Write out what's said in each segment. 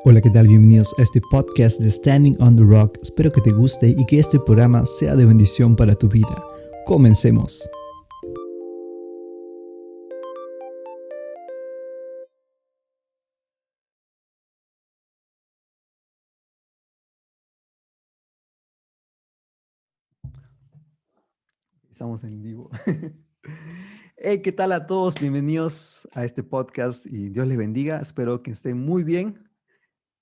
Hola, ¿qué tal? Bienvenidos a este podcast de Standing on the Rock. Espero que te guste y que este programa sea de bendición para tu vida. Comencemos. Estamos en vivo. Hey, ¿qué tal a todos? Bienvenidos a este podcast y Dios les bendiga. Espero que estén muy bien.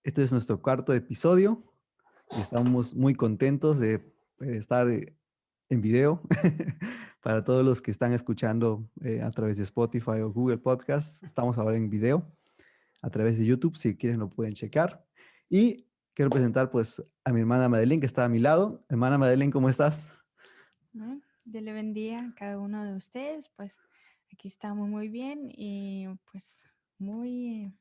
Este es nuestro cuarto episodio y estamos muy contentos de estar en video. Para todos los que están escuchando a través de Spotify o Google Podcasts, estamos ahora en video a través de YouTube. Si quieren lo pueden checar. Y quiero presentar pues a mi hermana Madeleine, que está a mi lado. Hermana Madeleine, ¿cómo estás? Dios le bendiga a cada uno de ustedes. Pues aquí estamos muy bien y pues muy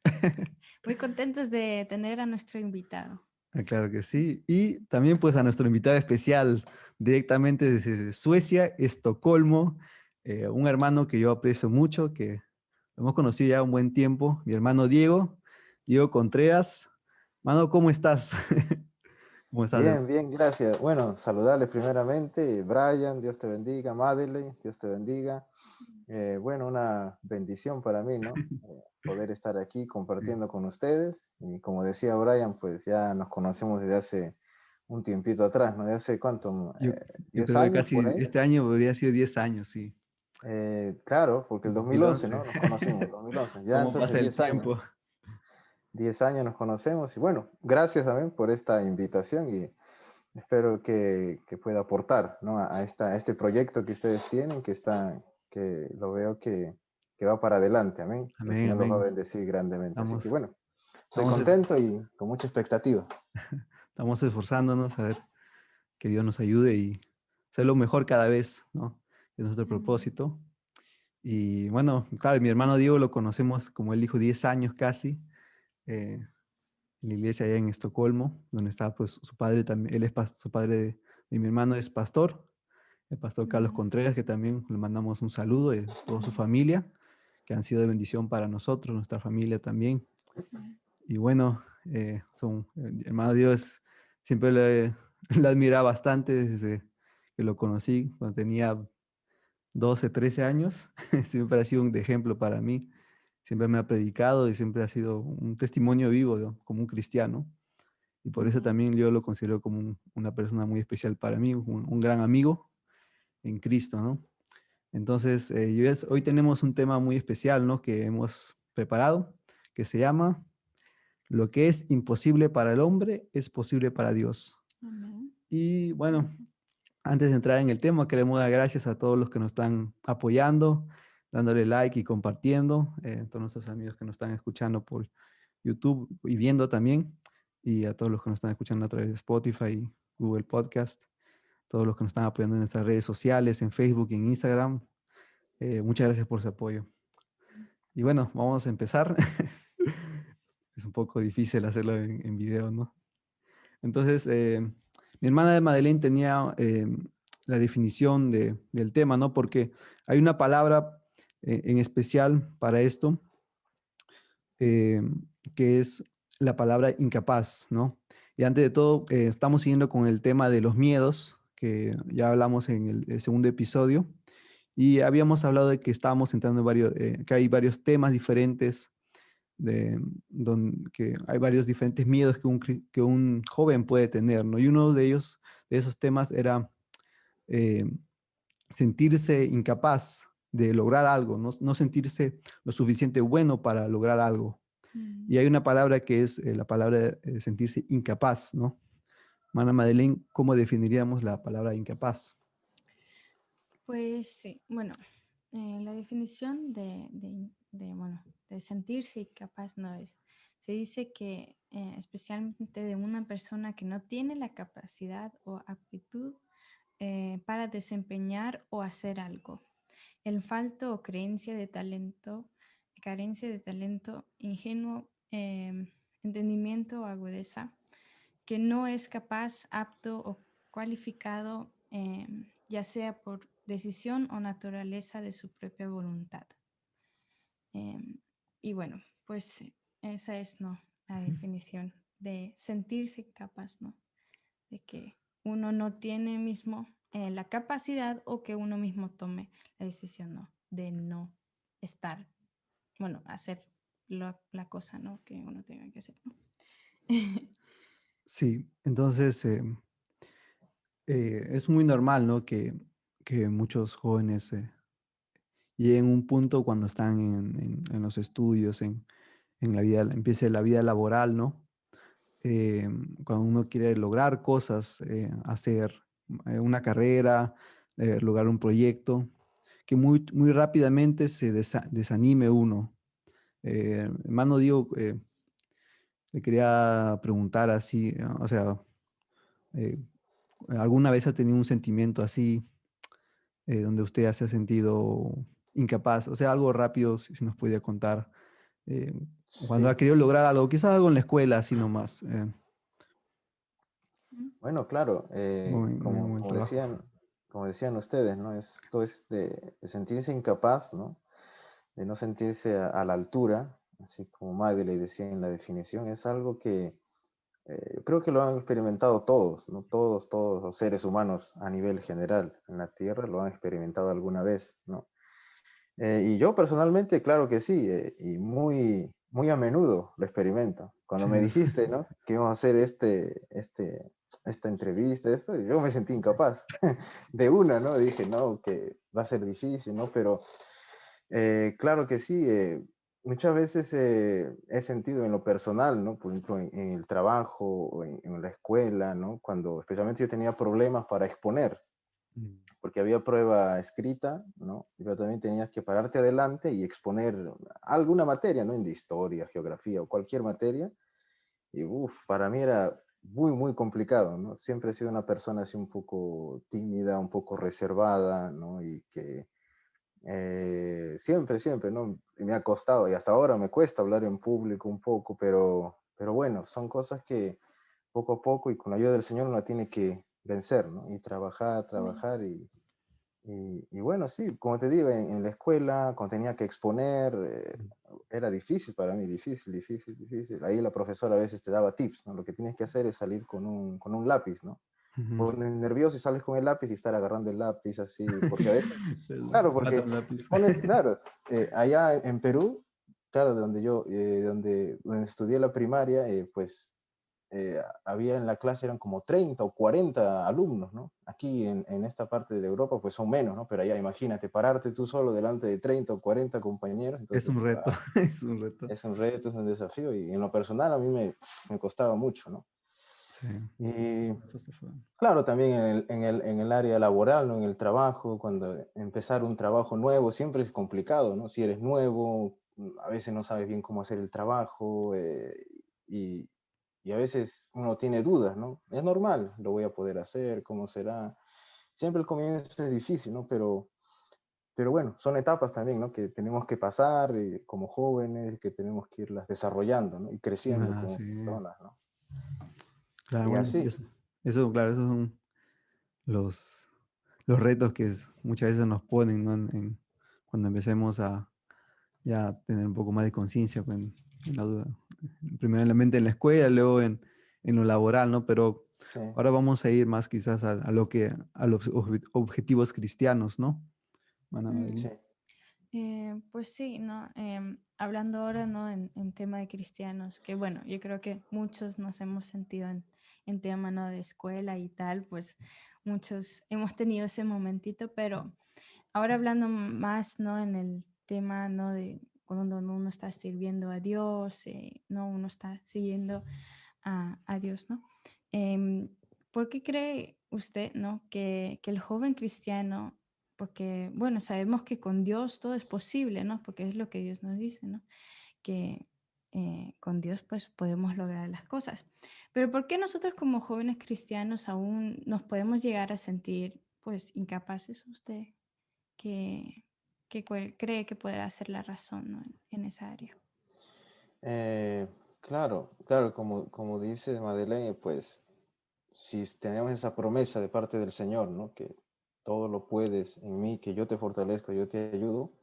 contentos de tener a nuestro invitado. Claro que sí. Y también pues a nuestro invitado especial directamente desde Suecia, Estocolmo, un hermano que yo aprecio mucho, que lo hemos conocido ya un buen tiempo, mi hermano Diego Contreras. Mano, ¿cómo estás? ¿Cómo estás, hermano? Bien, bien, gracias. Bueno, saludarles primeramente, Brian, Dios te bendiga, Madeleine, Dios te bendiga. Bueno, una bendición para mí, ¿no? Poder estar aquí Sí. compartiendo con ustedes. Y como decía Brian, pues ya nos conocemos desde hace un tiempito atrás, ¿no? ¿De hace cuánto? Yo 10 creo que años por casi ahí. este año habría sido 10 años, sí. Claro, porque el 2011, 2011. ¿no? Nos conocimos, 2011. Ya ¿Cómo entonces pasa el 10 tiempo? años. 10 años nos conocemos y bueno, gracias también por esta invitación y espero que pueda aportar, ¿no? A este proyecto que ustedes tienen, que lo veo que va para adelante, amén. Que el Amén, Señor los va a amén. bendecir grandemente. Así que Estamos, bueno, estoy estamos, contento y con mucha expectativa. estamos esforzándonos a ver que Dios nos ayude y ser lo mejor cada vez, ¿no? Es nuestro Amén. propósito. Y bueno, claro, mi hermano Diego lo conocemos, como él dijo, 10 años casi, en la iglesia allá en Estocolmo, donde está pues su padre también, él es su padre de mi hermano es pastor, el pastor Carlos Amén. Contreras, que también le mandamos un saludo de toda su familia, que han sido de bendición para nosotros, nuestra familia también. Y bueno, hermano Dios, siempre le admiraba bastante desde que lo conocí, cuando tenía 12, 13 años. Siempre ha sido un ejemplo para mí. Siempre me ha predicado y siempre ha sido un testimonio vivo como un cristiano. Y por eso Amén. también yo lo considero como una persona muy especial para mí, un gran amigo en Cristo, ¿no? Entonces, hoy tenemos un tema muy especial, ¿no? Que hemos preparado, que se llama Lo que es imposible para el hombre es posible para Dios. Amén. Y bueno, antes de entrar en el tema, queremos dar gracias a todos los que nos están apoyando, dándole like y compartiendo, todos nuestros amigos que nos están escuchando por YouTube y viendo también, y a todos los que nos están escuchando a través de Spotify y Google Podcast, todos los que nos están apoyando en nuestras redes sociales, en Facebook y en Instagram. Muchas gracias por su apoyo. Y bueno, vamos a empezar. Es un poco difícil hacerlo en video, ¿no? Entonces, mi hermana de Madeleine tenía la definición del tema, ¿no? Porque hay una palabra en especial para esto, eh, que es la palabra incapaz, ¿no? Y antes de todo, estamos siguiendo con el tema de los miedos, que ya hablamos en el segundo episodio, y habíamos hablado de que estábamos entrando en que hay varios temas diferentes que hay varios diferentes miedos que un joven puede tener, ¿no? Y uno de ellos, de esos temas, era eh, sentirse incapaz de lograr algo, no sentirse lo suficiente bueno para lograr algo. Y Mm. hay una palabra que es la palabra de sentirse incapaz, ¿no? Mana Madeleine, ¿cómo definiríamos la palabra incapaz? Pues sí, bueno, la definición bueno, de sentirse incapaz no es. Se dice que especialmente de una persona que no tiene la capacidad o aptitud para desempeñar o hacer algo. El falto o carencia de talento, ingenuo entendimiento o agudeza, que no es capaz, apto o cualificado, ya sea por decisión o naturaleza de su propia voluntad. Y bueno, pues esa es, ¿no? la definición de sentirse capaz, ¿no? De que uno no tiene mismo la capacidad o que uno mismo tome la decisión, ¿no? De no estar, bueno, hacer la cosa, ¿no? Que uno tenga que hacer, ¿no? Sí, entonces es muy normal, ¿no? Que muchos jóvenes lleguen a un punto cuando están en los estudios, en la vida, empiece la vida laboral, ¿no? Cuando uno quiere lograr cosas, hacer una carrera, lograr un proyecto, que muy rápidamente se desanime uno. Hermano Diego, le quería preguntar así, o sea, eh, ¿alguna vez ha tenido un sentimiento así, donde usted ya se ha sentido incapaz? O sea, algo rápido, si nos podía contar, eh, cuando ha Sí, querido lograr algo, quizás algo en la escuela, así nomás, bueno, claro, o en el trabajo. como decían ustedes, ¿no? Esto es de sentirse incapaz, ¿no? De no sentirse a la altura, así como Madeleine decía en la definición, es algo que yo creo que lo han experimentado todos, ¿no? Todos los seres humanos a nivel general en la Tierra lo han experimentado alguna vez, ¿no? Y yo personalmente, claro que sí, y muy a menudo lo experimento. Cuando Sí. me dijiste, ¿no? Que íbamos a hacer esta entrevista, esto, yo me sentí incapaz de una, ¿no? Dije, no, que va a ser difícil, ¿no? Pero claro que sí, muchas veces he sentido en lo personal, ¿no? Por ejemplo, en el trabajo o en la escuela, ¿no? Cuando especialmente yo tenía problemas para exponer, Mm. porque había prueba escrita, ¿no? Pero también tenías que pararte adelante y exponer alguna materia, ¿no? En de historia, geografía o cualquier materia. Y uff, para mí era muy complicado, ¿no? Siempre he sido una persona así un poco tímida, un poco reservada, ¿no? Y que siempre, ¿no? Y me ha costado y hasta ahora me cuesta hablar en público un poco, pero bueno, son cosas que poco a poco y con la ayuda del Señor uno la tiene que vencer, ¿no? Y Amén. trabajar y bueno, sí, como te digo, en la escuela, cuando tenía que exponer, era difícil para mí, difícil. Ahí la profesora a veces te daba tips, ¿no? Lo que tienes que hacer es salir con un lápiz, ¿no? Te Ujú. pones nervioso y sales con el lápiz y estar agarrando el lápiz así, porque a veces, claro, Mata porque un lápiz. claro, allá en Perú, claro, donde estudié la primaria, pues había en la clase eran como 30 o 40 alumnos, ¿no? Aquí en esta parte de Europa pues son menos, ¿no? Pero allá imagínate, pararte tú solo delante de 30 o 40 compañeros, Es entonces un reto, es un reto. es un reto, es un desafío y en lo personal a mí me costaba mucho, ¿no? Sí. Y Pues se fue. claro, también en el área laboral, ¿no? En el trabajo, cuando empezar un trabajo nuevo siempre es complicado, ¿no? Si eres nuevo, a veces no sabes bien cómo hacer el trabajo y, y a veces uno tiene dudas, ¿no? Es normal, lo voy a poder hacer, ¿cómo será? Siempre el comienzo es difícil, ¿no? Pero bueno, son etapas también, ¿no? Que tenemos que pasar como jóvenes, que tenemos que irlas desarrollando, ¿no? Y creciendo Ah, como sí. personas, ¿no? Claro, Y bueno, así. eso, claro, esos son los, los retos que muchas veces nos ponen, ¿no? Cuando empecemos a ya tener un poco más de conciencia en la duda. Primero en la mente en la escuela, luego en lo laboral, ¿no? Pero Sí, ahora vamos a ir más quizás a los objetivos cristianos, ¿no? Mana Mm, sí. Madeline. Pues sí, ¿no? Hablando ahora, ¿no? En tema de cristianos, que bueno, yo creo que muchos nos hemos sentido en tema, ¿no? De escuela y tal, pues muchos hemos tenido ese momentito, pero ahora hablando más, ¿no? En el tema, ¿no? De cuando uno está sirviendo a Dios, ¿no? Uno está siguiendo a Dios, ¿no? Em, ¿Por qué cree usted, ¿no? Que el joven cristiano, porque, bueno, sabemos que con Dios todo es posible, ¿no? Porque es lo que Dios nos dice, ¿no? Que con Dios pues podemos lograr las cosas. Pero ¿por qué nosotros como jóvenes cristianos aún nos podemos llegar a sentir pues incapaces? ¿Usted que cree que podrá ser la razón, ¿no? en esa área? Eh, claro, como dice Madeleine, pues si tenemos esa promesa de parte del Señor, ¿no? Que todo lo puedes en mí, que yo te fortalezco, yo te ayudo,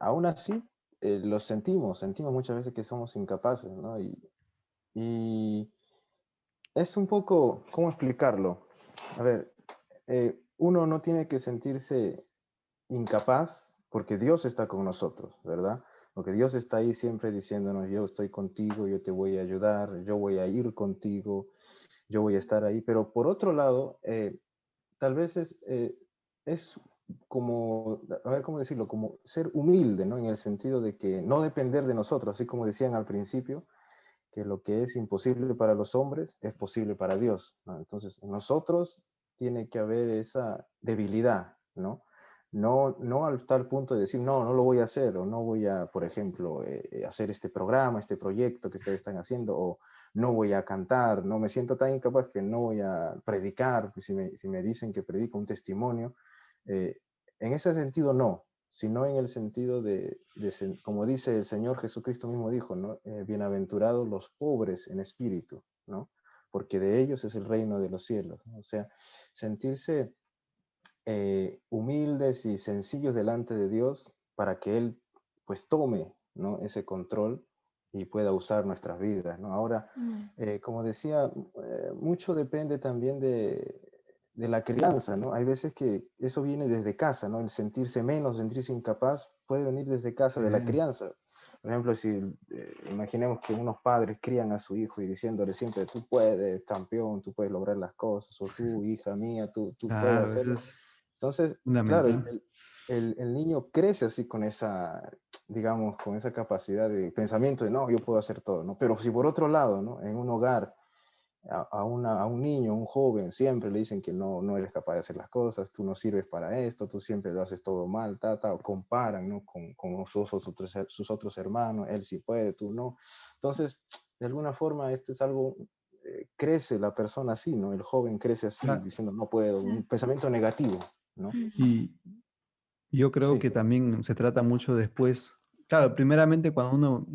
aún así lo sentimos muchas veces que somos incapaces, ¿no? Y es un poco, ¿cómo explicarlo? A ver, uno no tiene que sentirse incapaz porque Dios está con nosotros, ¿verdad? Porque Dios está ahí siempre diciéndonos, yo estoy contigo, yo te voy a ayudar, yo voy a ir contigo, yo voy a estar ahí. Pero por otro lado, tal vez es como, a ver cómo decirlo, como ser humilde, ¿no? En el sentido de que no depender de nosotros, así como decían al principio, que lo que es imposible para los hombres es posible para Dios, ¿no? Entonces, en nosotros tiene que haber esa debilidad, ¿no? No al tal punto de decir, no, no lo voy a hacer, o no voy a, por ejemplo, hacer este programa, este proyecto que ustedes están haciendo, o no voy a cantar, no me siento tan incapaz que no voy a predicar, pues si me dicen que predico un testimonio, eh, en ese sentido no, sino en el sentido como dice el Señor Jesucristo mismo dijo, ¿no? Bienaventurados los pobres en espíritu, ¿no? Porque de ellos es el reino de los cielos, ¿no? O sea, sentirse humildes y sencillos delante de Dios para que Él pues tome, ¿no? Ese control y pueda usar nuestras vidas, ¿no? Ahora, Mm, como decía, mucho depende también de la crianza, ¿no? Hay veces que eso viene desde casa, ¿no? El sentirse menos, sentirse incapaz, puede venir desde casa, Sí, de la crianza. Por ejemplo, si imaginemos que unos padres crían a su hijo y diciéndole siempre, tú puedes, campeón, tú puedes lograr las cosas, o tú, hija mía, tú puedes claro, eso hacerlo. es Entonces, claro, fundamental. el niño crece así con esa, digamos, con esa capacidad de pensamiento de, no, yo puedo hacer todo, ¿no? Pero si por otro lado, ¿no? En un hogar, a un niño, a un joven, siempre le dicen que no eres capaz de hacer las cosas, tú no sirves para esto, tú siempre lo haces todo mal, o comparan, ¿no? Con sus otros hermanos, él sí puede, tú no. Entonces, de alguna forma, esto es algo, crece la persona así, ¿no? El joven crece así, Cla- diciendo, no puedo, un claro. pensamiento negativo, ¿no? Mm, Y yo creo Sí, que también se trata mucho después, claro, primeramente cuando uno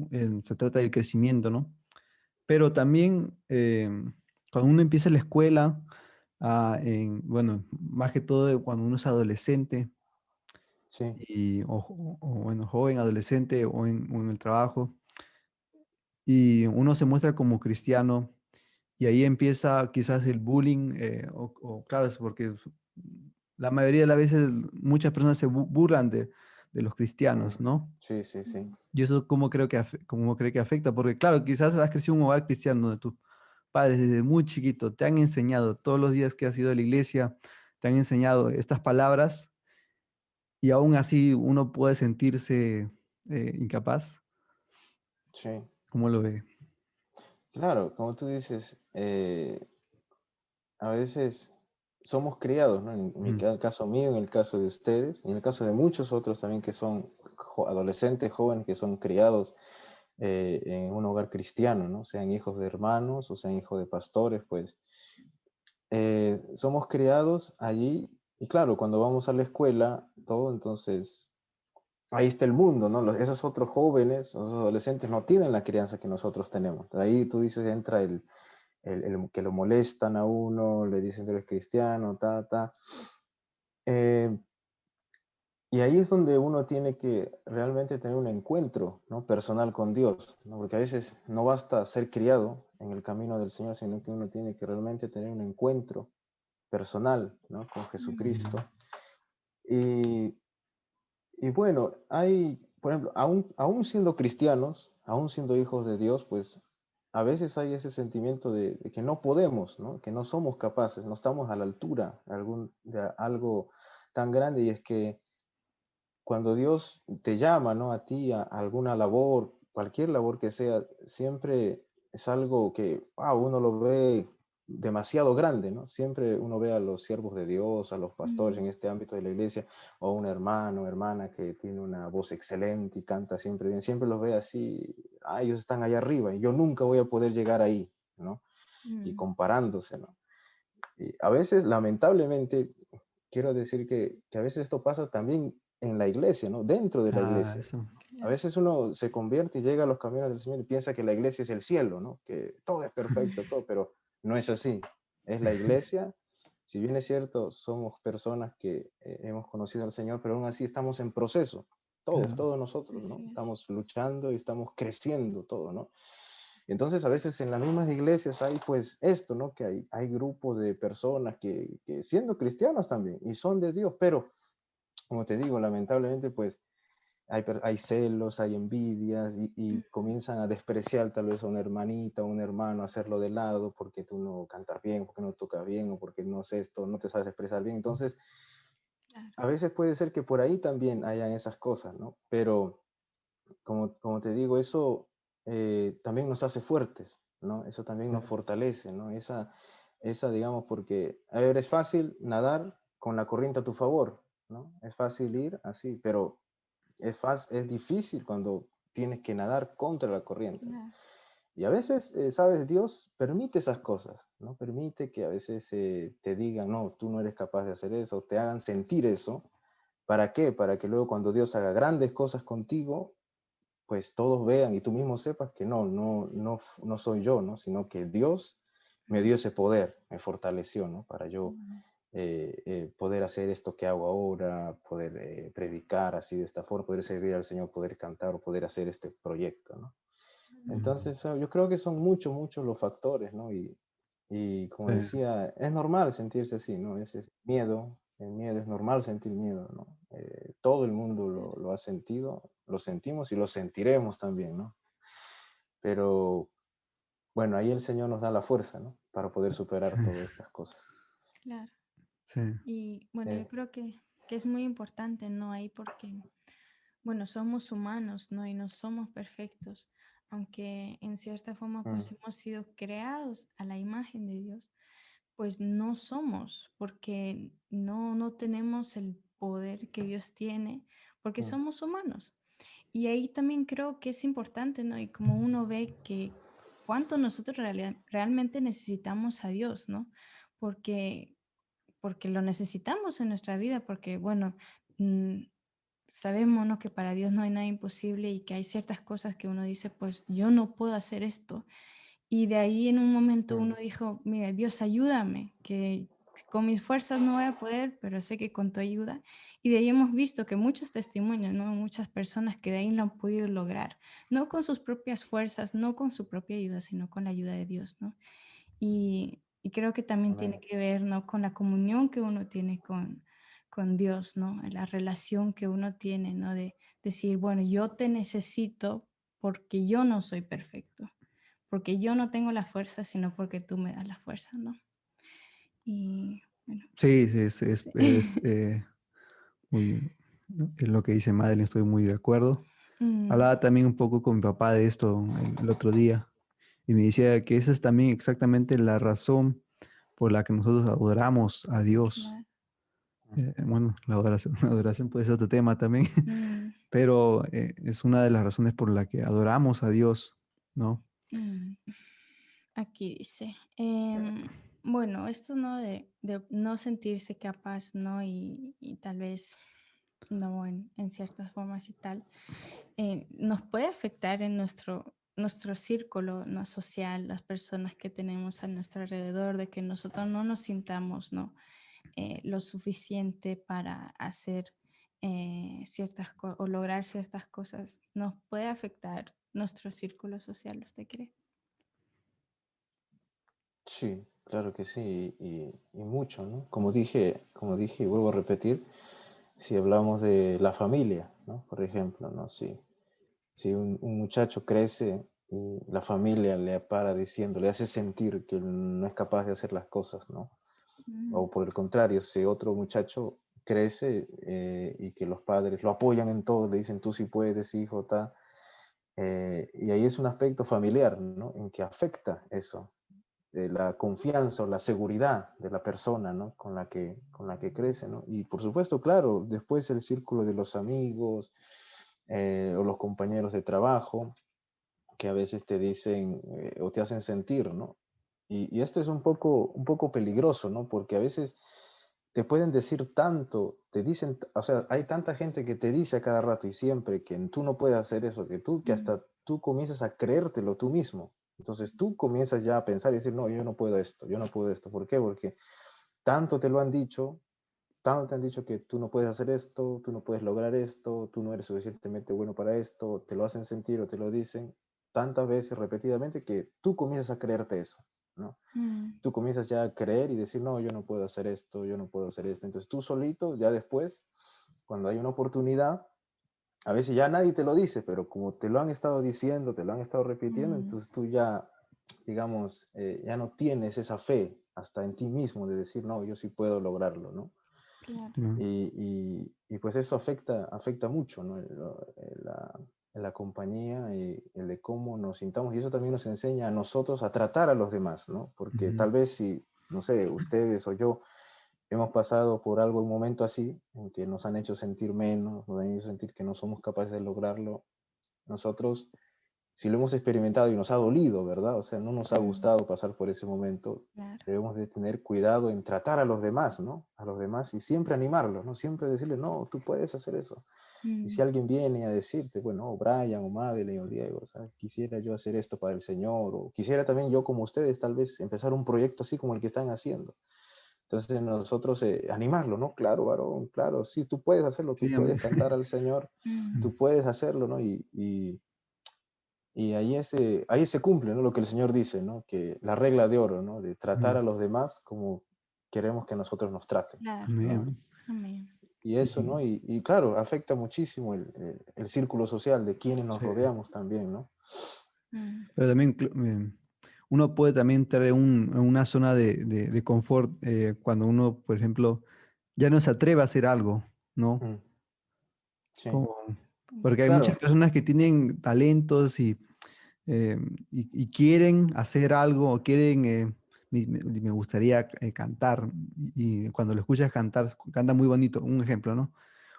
se trata del crecimiento, ¿no? Pero también cuando uno empieza la escuela, bueno, más que todo cuando uno es adolescente, sí, bueno, joven, adolescente o en el trabajo, y uno se muestra como cristiano, y ahí empieza quizás el bullying, claro, es porque la mayoría de las veces muchas personas se burlan de los cristianos, mm, ¿no? sí, sí, sí, mm, Y eso cómo creo que, cómo cree que afecta, porque claro, quizás has crecido en un hogar cristiano donde tus padres desde muy chiquito te han enseñado todos los días que has ido a la iglesia, te han enseñado estas palabras y aún así uno puede sentirse incapaz. sí. ¿Cómo lo ve? Claro, como tú dices, a veces somos criados, ¿no? En Mm, caso mío, en el caso de ustedes, y en el caso de muchos otros también que son adolescentes, jóvenes que son criados en un hogar cristiano, ¿no? Sean hijos de hermanos o sean hijos de pastores, pues somos criados allí y claro, cuando vamos a la escuela, todo, entonces ahí está el mundo, ¿no? Esos otros jóvenes, esos adolescentes no tienen la crianza que nosotros tenemos. Ahí tú dices, entra que lo molestan a uno, le dicen que eres cristiano, ta. Eh, y ahí es donde uno tiene que realmente tener un encuentro, ¿no? Personal con Dios, ¿no? Porque a veces no basta ser criado en el camino del Señor, sino que uno tiene que realmente tener un encuentro personal, ¿no? Con mm, Jesucristo. mm, Y, y bueno, por ejemplo, aún siendo cristianos, aún siendo hijos de Dios, pues a veces hay ese sentimiento de que no podemos, ¿no? Que no somos capaces, no estamos a la altura de algo tan grande. Y es que cuando Dios te llama, ¿no? A ti, a alguna labor, cualquier labor que sea, siempre es algo que uno lo ve demasiado grande, ¿no? Siempre uno ve a los siervos de Dios, a los pastores mm, en este ámbito de la iglesia, o un hermano, hermana que tiene una voz excelente y canta siempre bien, siempre los ve así, ellos están allá arriba y yo nunca voy a poder llegar ahí, ¿no? Y mm, comparándose, ¿no? Y a veces, lamentablemente, quiero decir que a veces esto pasa también en la iglesia, ¿no? Dentro de la iglesia. eso. A claro. veces uno se convierte y llega a los caminos del Señor y piensa que la iglesia es el cielo, ¿no? Que todo es perfecto, todo, pero no es así. Es la iglesia. Si bien es cierto, somos personas que hemos conocido al Señor, pero aún así estamos en proceso. Claro. Todos nosotros, ¿no? Así es. Estamos luchando y estamos creciendo todo, ¿no? Entonces, a veces en las mismas iglesias hay pues esto, ¿no? Que hay grupos de personas que siendo cristianos también y son de Dios, pero como te digo, lamentablemente pues hay celos, hay envidias y comienzan a despreciar tal vez a una hermanita o un hermano, a hacerlo de lado porque tú no cantas bien, porque no tocas bien o porque no sé esto, no te sabes expresar bien. Entonces, Claro, a veces puede ser que por ahí también hayan esas cosas, ¿no? Pero como te digo, eso también nos hace fuertes, ¿no? Eso también nos fortalece, ¿no? Digamos, porque, a ver, es fácil nadar con la corriente a tu favor, ¿no? Es fácil ir así, pero es difícil cuando tienes que nadar contra la corriente. claro. Y a veces, ¿sabes? Dios permite esas cosas, ¿no? Permite que a veces te digan, no, tú no eres capaz de hacer eso, te hagan sentir eso. ¿Para qué? Para que luego cuando Dios haga grandes cosas contigo, pues todos vean y tú mismo sepas que no soy yo, ¿no? Sino que Dios me dio ese poder, me fortaleció, ¿no? Para yo Mm, poder hacer esto que hago ahora, poder predicar así de esta forma, poder servir al Señor, poder cantar o poder hacer este proyecto, ¿no? Entonces, yo creo que son muchos los factores, ¿no? Y como Sí, decía, es normal sentirse así, ¿no? Ese miedo, el miedo es normal sentir miedo, ¿no? Todo el mundo lo ha sentido, lo sentimos y lo sentiremos también, ¿no? Pero bueno, ahí el Señor nos da la fuerza, ¿no? Para poder sí, superar todas estas cosas. claro. sí, Y bueno, yo Eh, creo que es muy importante, ¿no? Ahí porque, bueno, somos humanos, ¿no? Y no somos perfectos, aunque en cierta forma pues mm, hemos sido creados a la imagen de Dios, pues no somos, porque no tenemos el poder que Dios tiene, porque mm, somos humanos. Y ahí también creo que es importante, ¿no? Y como uno ve que cuánto nosotros realmente necesitamos a Dios, ¿no? Porque lo necesitamos en nuestra vida, porque bueno, mm, sabemos, ¿no? Que para Dios no hay nada imposible y que hay ciertas cosas que uno dice, pues yo no puedo hacer esto. Y de ahí en un momento mm, uno dijo, mira, Dios, ayúdame, que con mis fuerzas no voy a poder, pero sé que con tu ayuda. Y de ahí hemos visto que muchos testimonios, ¿no? Muchas personas que de ahí lo han podido lograr, no con sus propias fuerzas, no con su propia ayuda, sino con la ayuda de Dios, ¿no? Y creo que también tiene amén. que ver, ¿no? Con la comunión que uno tiene con Dios, ¿no? La relación que uno tiene, ¿no? De decir, bueno, yo te necesito porque yo no soy perfecto, porque yo no tengo la fuerza, sino porque tú me das la fuerza, ¿no? Y bueno, sí, sí, sí. muy, ¿no? Es lo que dice Madeline, estoy muy de acuerdo. Mm, Hablaba también un poco con mi papá de esto el otro día y me decía que esa es también exactamente la razón por la que nosotros adoramos a Dios. claro. Bueno, la adoración, la adoración puede ser otro tema también, Mm, pero es una de las razones por la que adoramos a Dios, ¿no? mm. Aquí dice, bueno, esto no de no sentirse capaz, ¿no? Y tal vez no en ciertas formas y tal, nos puede afectar en nuestro círculo no social, las personas que tenemos a nuestro alrededor, de que nosotros no nos sintamos, ¿no? Lo suficiente para hacer ciertas cosas o lograr ciertas cosas, nos puede afectar nuestro círculo social, ¿usted cree? Sí, claro que sí, y mucho, ¿no? Como dije, y vuelvo a repetir, si hablamos de la familia, ¿no? Por ejemplo, ¿no? Si un muchacho crece y la familia le para diciendo, le hace sentir que no es capaz de hacer las cosas, ¿no? Mm, O por el contrario, si otro muchacho crece y que los padres lo apoyan en todo, le dicen, tú sí puedes, hijo, tal. Y ahí es un aspecto familiar, ¿no? En que afecta eso, la confianza o la seguridad de la persona, ¿no? Con la que crece, ¿no? Y por supuesto, claro, después el círculo de los amigos o los compañeros de trabajo que a veces te dicen o te hacen sentir, ¿no? Y esto es un poco peligroso, ¿no? Porque a veces te pueden decir tanto, te dicen, o sea, hay tanta gente que te dice a cada rato y siempre que tú no puedes hacer eso, que mm, hasta tú comienzas a creértelo tú mismo. Entonces tú comienzas ya a pensar y decir, no, yo no puedo esto, yo no puedo esto. ¿Por qué? Porque tanto te lo han dicho, tanto te han dicho que tú no puedes hacer esto, tú no puedes lograr esto, tú no eres suficientemente bueno para esto, te lo hacen sentir o te lo dicen, tantas veces repetidamente que tú comienzas a creerte eso, ¿no? Tú comienzas ya a creer y decir, no, yo no puedo hacer esto, yo no puedo hacer esto. Entonces tú solito, ya después, cuando hay una oportunidad, a veces ya nadie te lo dice, pero como te lo han estado diciendo, te lo han estado repitiendo, entonces tú ya, digamos, ya no tienes esa fe hasta en ti mismo de decir, no, yo sí puedo lograrlo, ¿no? Claro. Y pues eso afecta mucho, ¿no? La compañía y el de cómo nos sintamos. Y eso también nos enseña a nosotros a tratar a los demás, ¿no? Porque tal vez si, no sé, ustedes o yo hemos pasado por algo, un momento así, en que nos han hecho sentir menos, nos han hecho sentir que no somos capaces de lograrlo, nosotros, si lo hemos experimentado y nos ha dolido, ¿verdad? O sea, no nos ha gustado pasar por ese momento, Claro. debemos de tener cuidado en tratar a los demás, ¿no? A los demás y siempre animarlos, ¿no? Siempre decirles, no, tú puedes hacer eso. Y si alguien viene a decirte, bueno, oh, Brian o Madeleine o Diego, ¿sabes? Quisiera yo hacer esto para el Señor, o quisiera también yo como ustedes tal vez empezar un proyecto así como el que están haciendo. Entonces nosotros animarlo, ¿no? Claro, varón, claro, sí, tú puedes hacerlo, tú Sí, puedes cantar al Señor, tú puedes hacerlo, ¿no? Y ahí se cumple, ¿no? Lo que el Señor dice, ¿no? Que la regla de oro, ¿no? De tratar a los demás como queremos que nosotros nos traten, Claro. ¿no? amén. Amén. Y eso, ¿no? Y claro, afecta muchísimo el círculo social de quienes nos Sí. rodeamos también, ¿no? Pero también uno puede también tener una zona de confort cuando uno, por ejemplo, ya no se atreve a hacer algo, ¿no? Mm, sí, Como, porque hay muchas claro. personas que tienen talentos y quieren hacer algo, o quieren, me gustaría cantar, y cuando lo escuchas cantar, canta muy bonito, un ejemplo, ¿no?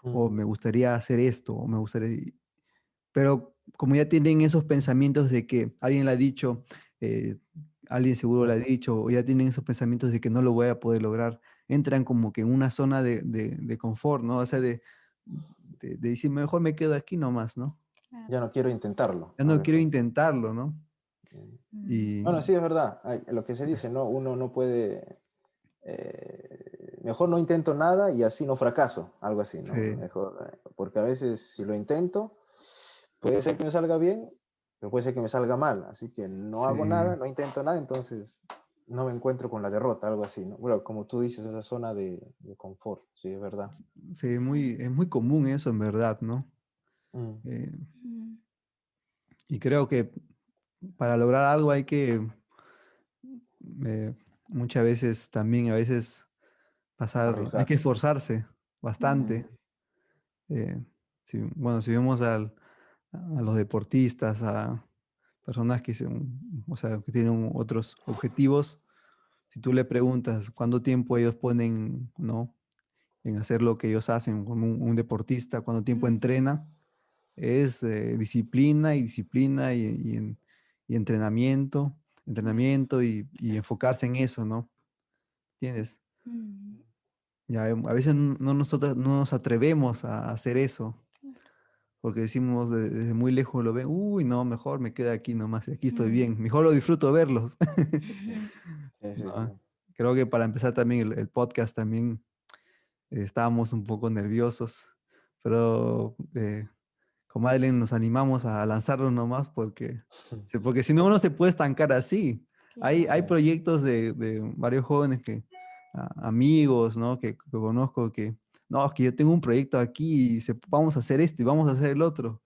Mm, O me gustaría hacer esto, o me gustaría, pero como ya tienen esos pensamientos de que alguien le ha dicho, eh, alguien seguro le ha dicho, o ya tienen esos pensamientos de que no lo voy a poder lograr, entran como que en una zona de confort, ¿no? O sea, de decir, mejor me quedo aquí nomás, ¿no? Claro. ya no quiero intentarlo, Ya no algo quiero así. intentarlo, ¿no? Bueno, Y sí, es verdad. Lo que se dice, ¿no? Uno no puede, mejor no intento nada y así no fracaso, algo así, ¿no? sí, Mejor, porque a veces si lo intento, puede ser que me salga bien, pero puede ser que me salga mal. Así que no hago sí, nada, no intento nada, entonces no me encuentro con la derrota, algo así, ¿no? Bueno, como tú dices, esa zona de confort, sí, es verdad. sí, es muy común eso en verdad, ¿no? Mm, Eh, y creo que para lograr algo hay que eh, muchas veces también, a veces hay arriesgar. que esforzarse Mm, bastante. Eh, bueno, si vemos a los deportistas, a personas o sea, que tienen otros objetivos, si tú le preguntas cuánto tiempo ellos ponen, ¿no? En hacer lo que ellos hacen, como un deportista, cuánto tiempo entrena, es disciplina y disciplina y entrenamiento, entrenamiento y enfocarse en eso, ¿no? ¿Entiendes? Ya, a veces nosotros no nos atrevemos a hacer eso, porque decimos desde muy lejos lo ven, uy, no, mejor me quedo aquí nomás, y aquí estoy bien, mejor lo disfruto verlos. sí, sí, ¿No? sí. Creo que para empezar también el podcast también estábamos un poco nerviosos, pero con Madeleine nos animamos a lanzarlo nomás porque, sí, porque si no uno se puede estancar así. Hay Claro. proyectos de varios jóvenes amigos, ¿no? Que conozco que, no, es que yo tengo un proyecto aquí y vamos a hacer esto y vamos a hacer el otro.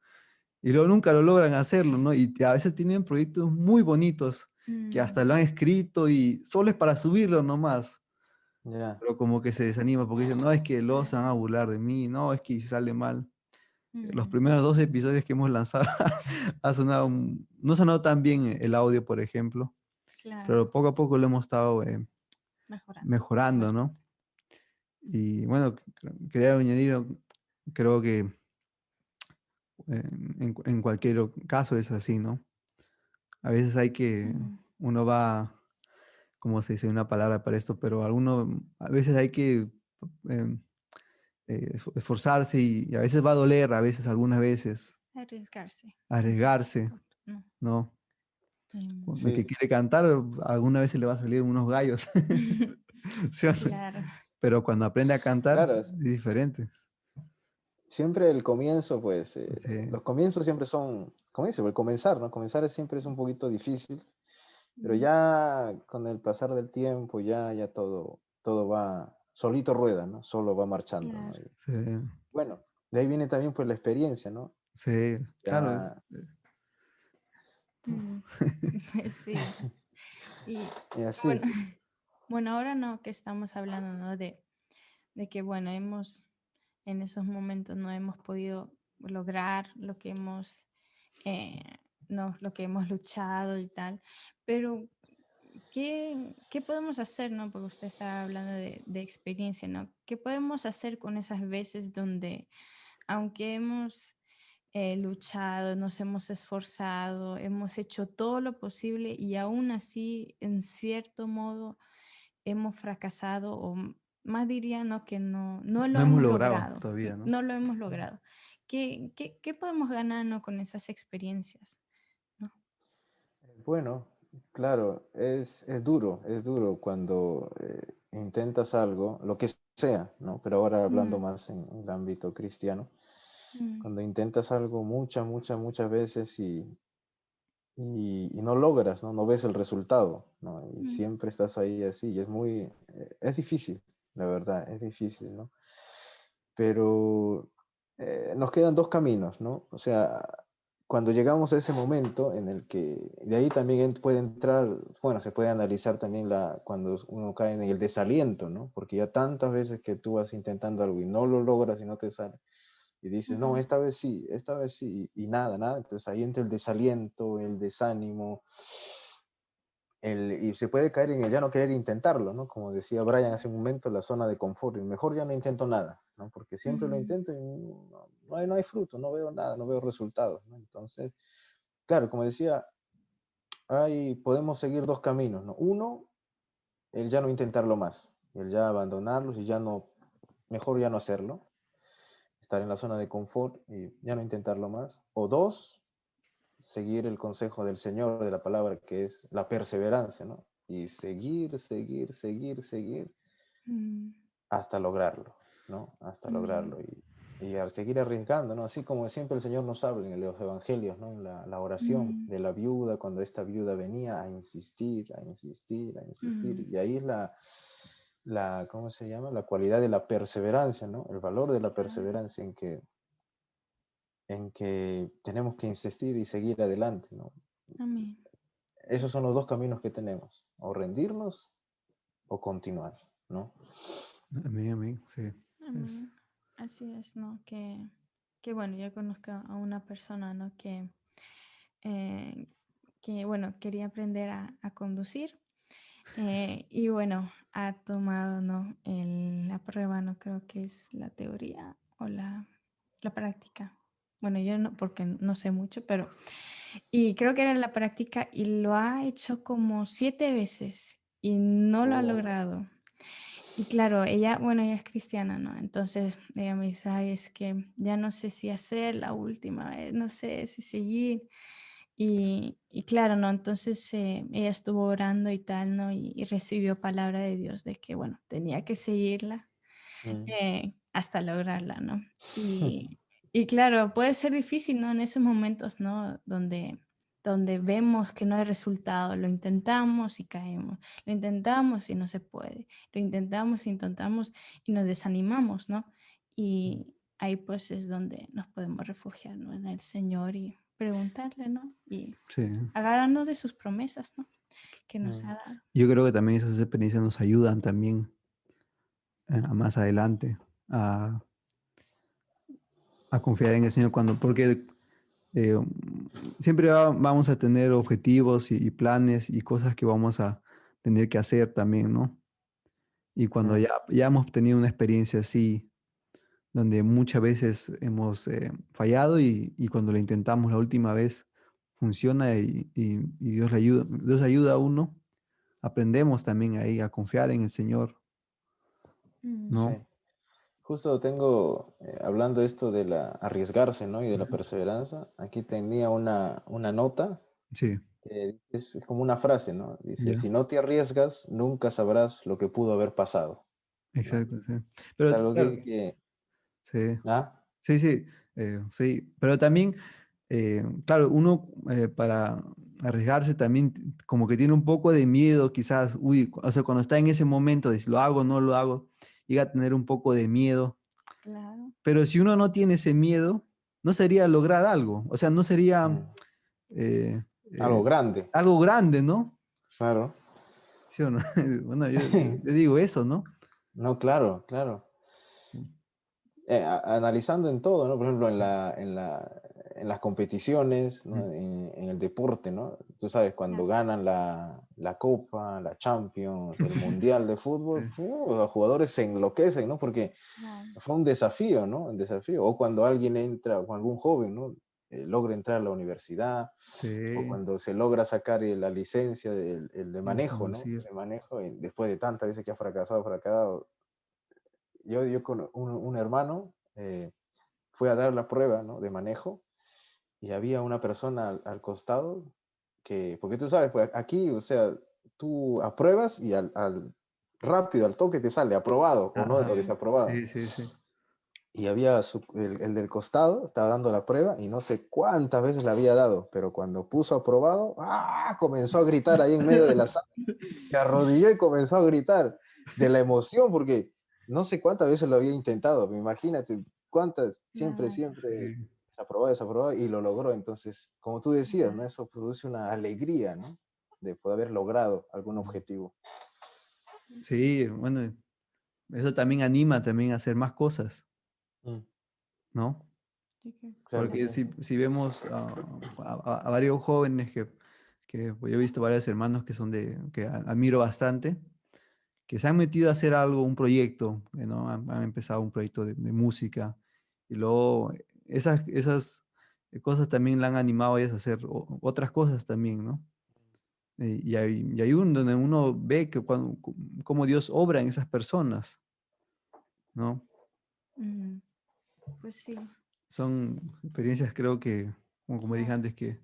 Y luego nunca lo logran hacerlo, ¿no? Y a veces tienen proyectos muy bonitos que hasta lo han escrito y solo es para subirlo nomás. Ya. Pero como que se desanima porque dicen, no, es que luego se van a burlar de mí, no, es que si sale mal. Los primeros 2 episodios que hemos lanzado no ha sonado tan bien el audio, por ejemplo, Claro. pero poco a poco lo hemos estado Mejorando. mejorando, ¿no? Y bueno, quería añadir, creo que en cualquier caso es así, ¿no? A veces uno va, ¿cómo se dice una palabra para esto? Pero a veces hay que em, esforzarse y a veces va a doler, a veces, algunas veces, Arriesgarse. Hasta cierto arriesgarse, punto. No. ¿no? El que Sí, quiere cantar, alguna vez se le va a salir unos gallos. ¿Sí o no? Claro. Pero cuando aprende a cantar, claro. es diferente. siempre el comienzo, pues, Sí, los comienzos siempre son, como dice, el comenzar, ¿no? Comenzar siempre es un poquito difícil, pero Mm, ya con el pasar del tiempo, ya todo va, solito rueda, ¿no? Solo va marchando, ¿no? claro. Y sí, bueno, de ahí viene también pues la experiencia, ¿no? sí, claro. Ya, Mm, pues sí. Y y así. bueno, bueno, ahora no que estamos hablando, ¿no? De que, bueno, en esos momentos no hemos podido lograr lo que eh, no, lo que hemos luchado y tal, pero ¿qué podemos hacer, no? Porque usted está hablando de experiencia, ¿no? ¿Qué podemos hacer con esas veces donde, aunque hemos luchado, nos hemos esforzado, hemos hecho todo lo posible y aún así, en cierto modo, hemos fracasado o más diría, ¿no? Que no lo No hemos hemos logrado logrado, todavía, ¿no? no lo hemos logrado. ¿Qué podemos ganar, ¿no? Con esas experiencias, ¿no? Bueno, claro, es duro cuando intentas algo, lo que sea, ¿no? Pero ahora hablando Mm, más en el ámbito cristiano, mm, cuando intentas algo muchas veces y no logras, ¿no? No ves el resultado, ¿no? Y mm, siempre estás ahí así, y es muy, es difícil, la verdad, es difícil, ¿no? Pero nos quedan dos caminos, ¿no? O sea, cuando llegamos a ese momento en el que de ahí también puede entrar, bueno, se puede analizar también cuando uno cae en el desaliento, ¿no? Porque ya tantas veces que tú vas intentando algo y no lo logras y no te sale, y dices, no, mm, esta vez sí, y nada, entonces ahí entra el desaliento, el desánimo, y se puede caer en el ya no querer intentarlo, ¿no? Como decía Brian hace un momento, la zona de confort, y mejor ya no intento nada, ¿no? Porque siempre lo mm, intento y no hay fruto, no veo nada, no veo resultados, ¿no? Entonces, claro, como decía, podemos seguir dos caminos, ¿no? Uno, el ya no intentarlo más, el ya abandonarlos y ya no, mejor ya no hacerlo, estar en la zona de confort y ya no intentarlo más. O dos, seguir el consejo del Señor, de la palabra, que es la perseverancia, ¿no? Y seguir mm, hasta lograrlo, ¿no? Hasta amén. lograrlo. Y al seguir arriesgando, ¿no? Así como siempre el Señor nos habla en los evangelios, ¿no? En la oración Mm, de la viuda, cuando esta viuda venía a insistir, a insistir, a insistir. mm, Y ahí es ¿cómo se llama? La cualidad de la perseverancia, ¿no? El valor de la claro, perseverancia en que tenemos que insistir y seguir adelante, ¿no? amén. Esos son los dos caminos que tenemos, o rendirnos o continuar, ¿no? Amén, amén, sí. Es, Amén. Así es, ¿no? Que bueno, yo conozco a una persona, ¿no? Eh, que bueno, quería aprender a conducir y bueno, ha tomado, ¿no? La prueba, no creo que es la teoría o la práctica. Bueno, yo no, porque no sé mucho, pero y creo que era la práctica y lo ha hecho como 7 veces y no lo ha Oh, logrado. Y claro, ella, bueno, ella es cristiana, ¿no? Entonces ella me dice, ay, es que ya no sé si hacer la última vez, no sé si seguir. Y claro, ¿no? Entonces ella estuvo orando y tal, ¿no? Y recibió palabra de Dios de que, bueno, tenía que seguirla mm. hasta lograrla, ¿no? Y claro, puede ser difícil, ¿no? En esos momentos, ¿no? Donde vemos que no hay resultado, lo intentamos y caemos, lo intentamos y no se puede, lo intentamos y nos desanimamos, ¿no? Y ahí pues es donde nos podemos refugiar, ¿no? En el Señor y preguntarle, ¿no? Y sí. agarrarnos de sus promesas, ¿no? Que nos Mm, ha dado. Yo creo que también esas experiencias nos ayudan también a más adelante a confiar en el Señor porque eh, siempre vamos a tener objetivos y planes y cosas que vamos a tener que hacer también, ¿no? Y cuando mm, ya hemos tenido una experiencia así, donde muchas veces hemos fallado y cuando lo intentamos la última vez funciona y Dios ayuda a uno, aprendemos también ahí a confiar en el Señor, Mm, sí. ¿no? Justo tengo, hablando esto de arriesgarse, ¿no? Y de la perseverancia, aquí tenía una nota Sí, que es como una frase, ¿no? Dice, ya, si no te arriesgas, nunca sabrás lo que pudo haber pasado, ¿no? exacto, sí. Es Pero algo claro, que sí, ¿ah? Sí, sí, sí, pero también, claro, uno para arriesgarse también como que tiene un poco de miedo, quizás, uy, o sea, cuando está en ese momento de si lo hago o no lo hago, llega a tener un poco de miedo, Claro, pero si uno no tiene ese miedo, no sería lograr algo, o sea, no sería Mm. eh, Algo eh, grande, algo grande, ¿no? claro. ¿Sí o no? Bueno, yo digo eso, ¿no? No, claro, claro. Analizando en todo, ¿no? Por ejemplo, en las competiciones, ¿no? Mm, En el deporte, ¿no? Tú sabes, cuando claro, ganan la Copa, la Champions, el Mundial de Fútbol, sí, los jugadores se enloquecen, ¿no? Porque claro, fue un desafío, ¿no? Un desafío. O cuando alguien entra, o algún joven, ¿no? Logra entrar a la universidad, o sí, cuando se logra sacar la licencia el de de manejo, ¿no? conducir. De manejo, y después de tantas veces que ha fracasado. Yo con un hermano fue a dar la prueba, ¿no? De manejo y había una persona al costado que, porque tú sabes, pues aquí, o sea, tú apruebas y rápido, al toque te sale aprobado o no, o Ajá, mm, desaprobado. sí, sí, sí. Y había el del costado, estaba dando la prueba y no sé cuántas veces la había dado, pero cuando puso aprobado, ¡ah! Comenzó a gritar ahí en medio de la sala, se arrodilló y comenzó a gritar de la emoción, porque no sé cuántas veces lo había intentado, imagínate cuántas, siempre, claro, siempre Sí, desaprobado, desaprobado, y lo logró. Entonces, como tú decías, ¿no? claro. Eso produce una alegría, ¿no? De poder haber logrado algún mm, objetivo. sí, bueno, eso también anima también a hacer más cosas, Mm, ¿no? Yo creo claro que Porque sí. si vemos a varios jóvenes que pues, yo he visto varios hermanos que son que admiro bastante, que se han metido a hacer algo, un proyecto, ¿no? Han empezado un proyecto de música y luego esas cosas también la han animado a ellos a hacer otras cosas también, ¿no? Y hay donde uno ve que cómo Dios obra en esas personas, ¿no? mm, pues sí, Son experiencias creo que, como dije claro. antes, que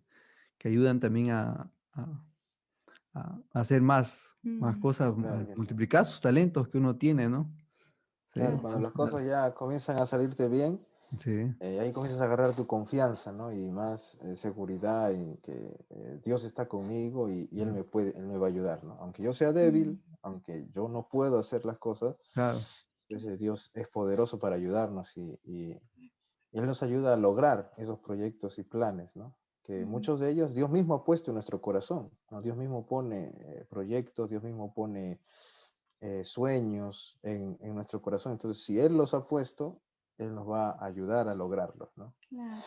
ayudan también a hacer más Mm, cosas, Claro a que sí. multiplicar sus talentos que uno tiene, ¿no? Sí, Claro, cuando claro, las cosas ya comienzan a salirte bien, sí, ahí comienzas a agarrar tu confianza, ¿no? Y más seguridad en que Dios está conmigo y Él me va a ayudar, ¿no? Aunque yo sea mm, débil, aunque yo no puedo hacer las cosas, claro. pues, Dios es poderoso para ayudarnos y Él nos ayuda a lograr esos proyectos y planes, ¿no? Que mm, muchos de ellos Dios mismo ha puesto en nuestro corazón, ¿no? Dios mismo pone proyectos, Dios mismo pone sueños en nuestro corazón. Entonces, si Él los ha puesto, Él nos va a ayudar a lograrlos, ¿no? claro,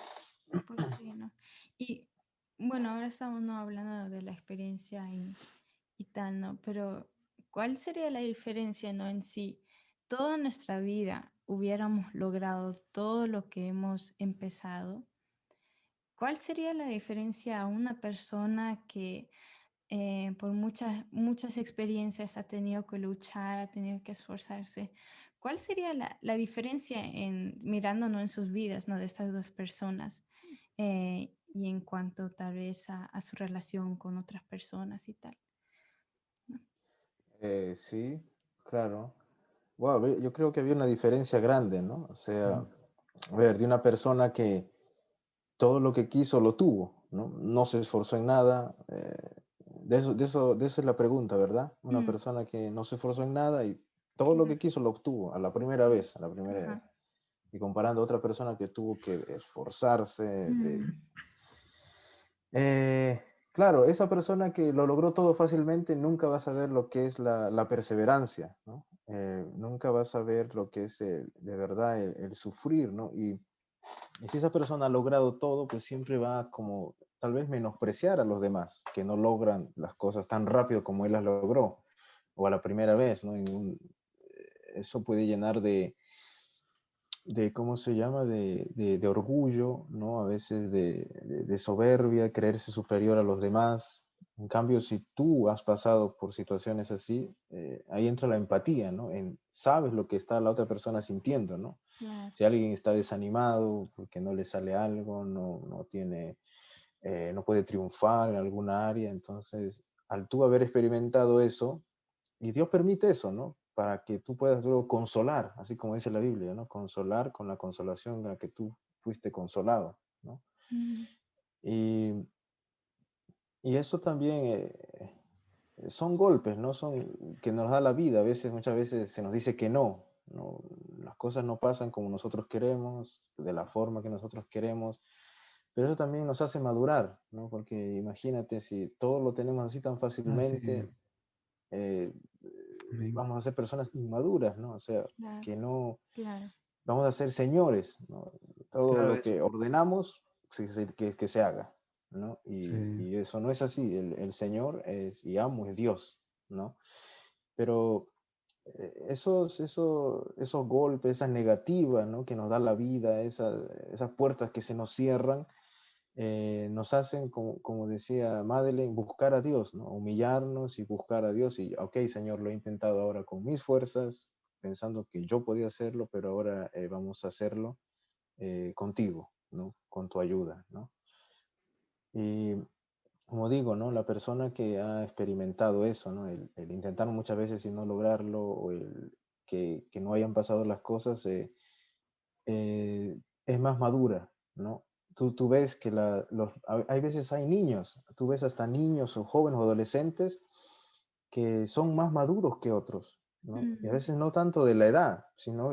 pues sí, ¿no? Y bueno, ahora estamos ¿no? hablando de la experiencia y tal, ¿no? Pero, ¿cuál sería la diferencia, ¿no? En si toda nuestra vida hubiéramos logrado todo lo que hemos empezado, ¿cuál sería la diferencia a una persona que por muchas experiencias ha tenido que luchar, ha tenido que esforzarse? ¿Cuál sería la diferencia en mirándonos en sus vidas, ¿no? De estas dos personas y en cuanto tal vez a su relación con otras personas y tal, ¿no? Sí, claro. Wow, yo creo que había una diferencia grande, ¿no? O sea, Mm, a ver, de una persona que todo lo que quiso lo tuvo, ¿no? No se esforzó en nada. De eso es la pregunta, ¿verdad? Una Mm, persona que no se esforzó en nada y todo lo claro. que quiso lo obtuvo a la primera vez, a la primera Ajá. vez. Y comparando a otra persona que tuvo que esforzarse, Mm, Eh, claro, esa persona que lo logró todo fácilmente nunca va a saber lo que es la perseverancia, ¿no? Nunca va a saber lo que es de verdad el sufrir, ¿no? Y si esa persona ha logrado todo, pues siempre va a como tal vez menospreciar a los demás que no logran las cosas tan rápido como él las logró, o a la primera vez, ¿no? Eso puede llenar de ¿cómo se llama? De orgullo, ¿no? A veces de soberbia, creerse superior a los demás. En cambio, si tú has pasado por situaciones así, ahí entra la empatía, ¿no? Sabes lo que está la otra persona sintiendo, ¿no? claro. Si alguien está desanimado porque no le sale algo, no puede triunfar en alguna área, entonces, al tú haber experimentado eso, y Dios permite eso, ¿no? para que tú puedas luego consolar, así como dice la Biblia, ¿no? Consolar con la consolación con la que tú fuiste consolado, ¿no? Mm, Y, y eso también son golpes, ¿no? Son que nos da la vida. A veces, muchas veces se nos dice que no, no, las cosas no pasan como nosotros queremos, de la forma que nosotros queremos, pero eso también nos hace madurar, ¿no? Porque imagínate, si todo lo tenemos así tan Así fácilmente, es. eh, Amén. vamos a ser personas inmaduras, ¿no? O sea, claro, que no claro. vamos a ser señores, ¿no? Todo Claro, lo eso. que ordenamos que se haga, ¿no? Sí. Y eso no es así. El Señor es, y amo es Dios, ¿no? Pero esos golpes, esas negativas, ¿no? Que nos da la vida, esas puertas que se nos cierran, nos hacen, como decía Madeleine, buscar a Dios, ¿no? Humillarnos y buscar a Dios. Y, ok, Señor, lo he intentado ahora con mis fuerzas, pensando que yo podía hacerlo, pero ahora vamos a hacerlo contigo, ¿no? Con tu ayuda, ¿no? Y como digo, ¿no? La persona que ha experimentado eso, ¿no? El intentar muchas veces y no lograrlo, o el que no hayan pasado las cosas, es más madura, ¿no? Tú ves que hay veces hay niños, tú ves hasta niños o jóvenes o adolescentes que son más maduros que otros, ¿no? Y a Mm, veces no tanto de la edad, sino,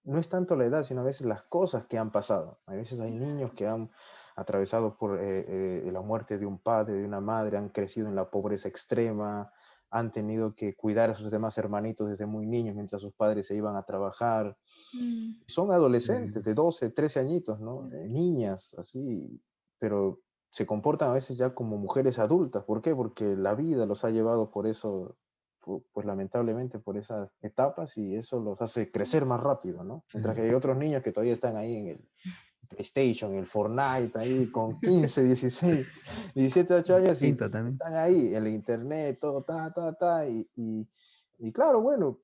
no es tanto la edad, sino a veces las cosas que han pasado. A veces hay niños que han atravesado por la muerte de un padre, de una madre, han crecido en la pobreza extrema, han tenido que cuidar a sus demás hermanitos desde muy niños mientras sus padres se iban a trabajar. mm, Son adolescentes Sí. de 12, 13 añitos, ¿no? claro. Niñas, así, pero se comportan a veces ya como mujeres adultas. ¿Por qué? Porque la vida los ha llevado por eso, pues lamentablemente por esas etapas, y eso los hace crecer más rápido, ¿no? Sí. Mientras que hay otros niños que todavía están ahí en el PlayStation, en el Fortnite, ahí con 15, 16, 17, 8 años, y 30 también. están ahí, en el internet, todo, y claro, bueno,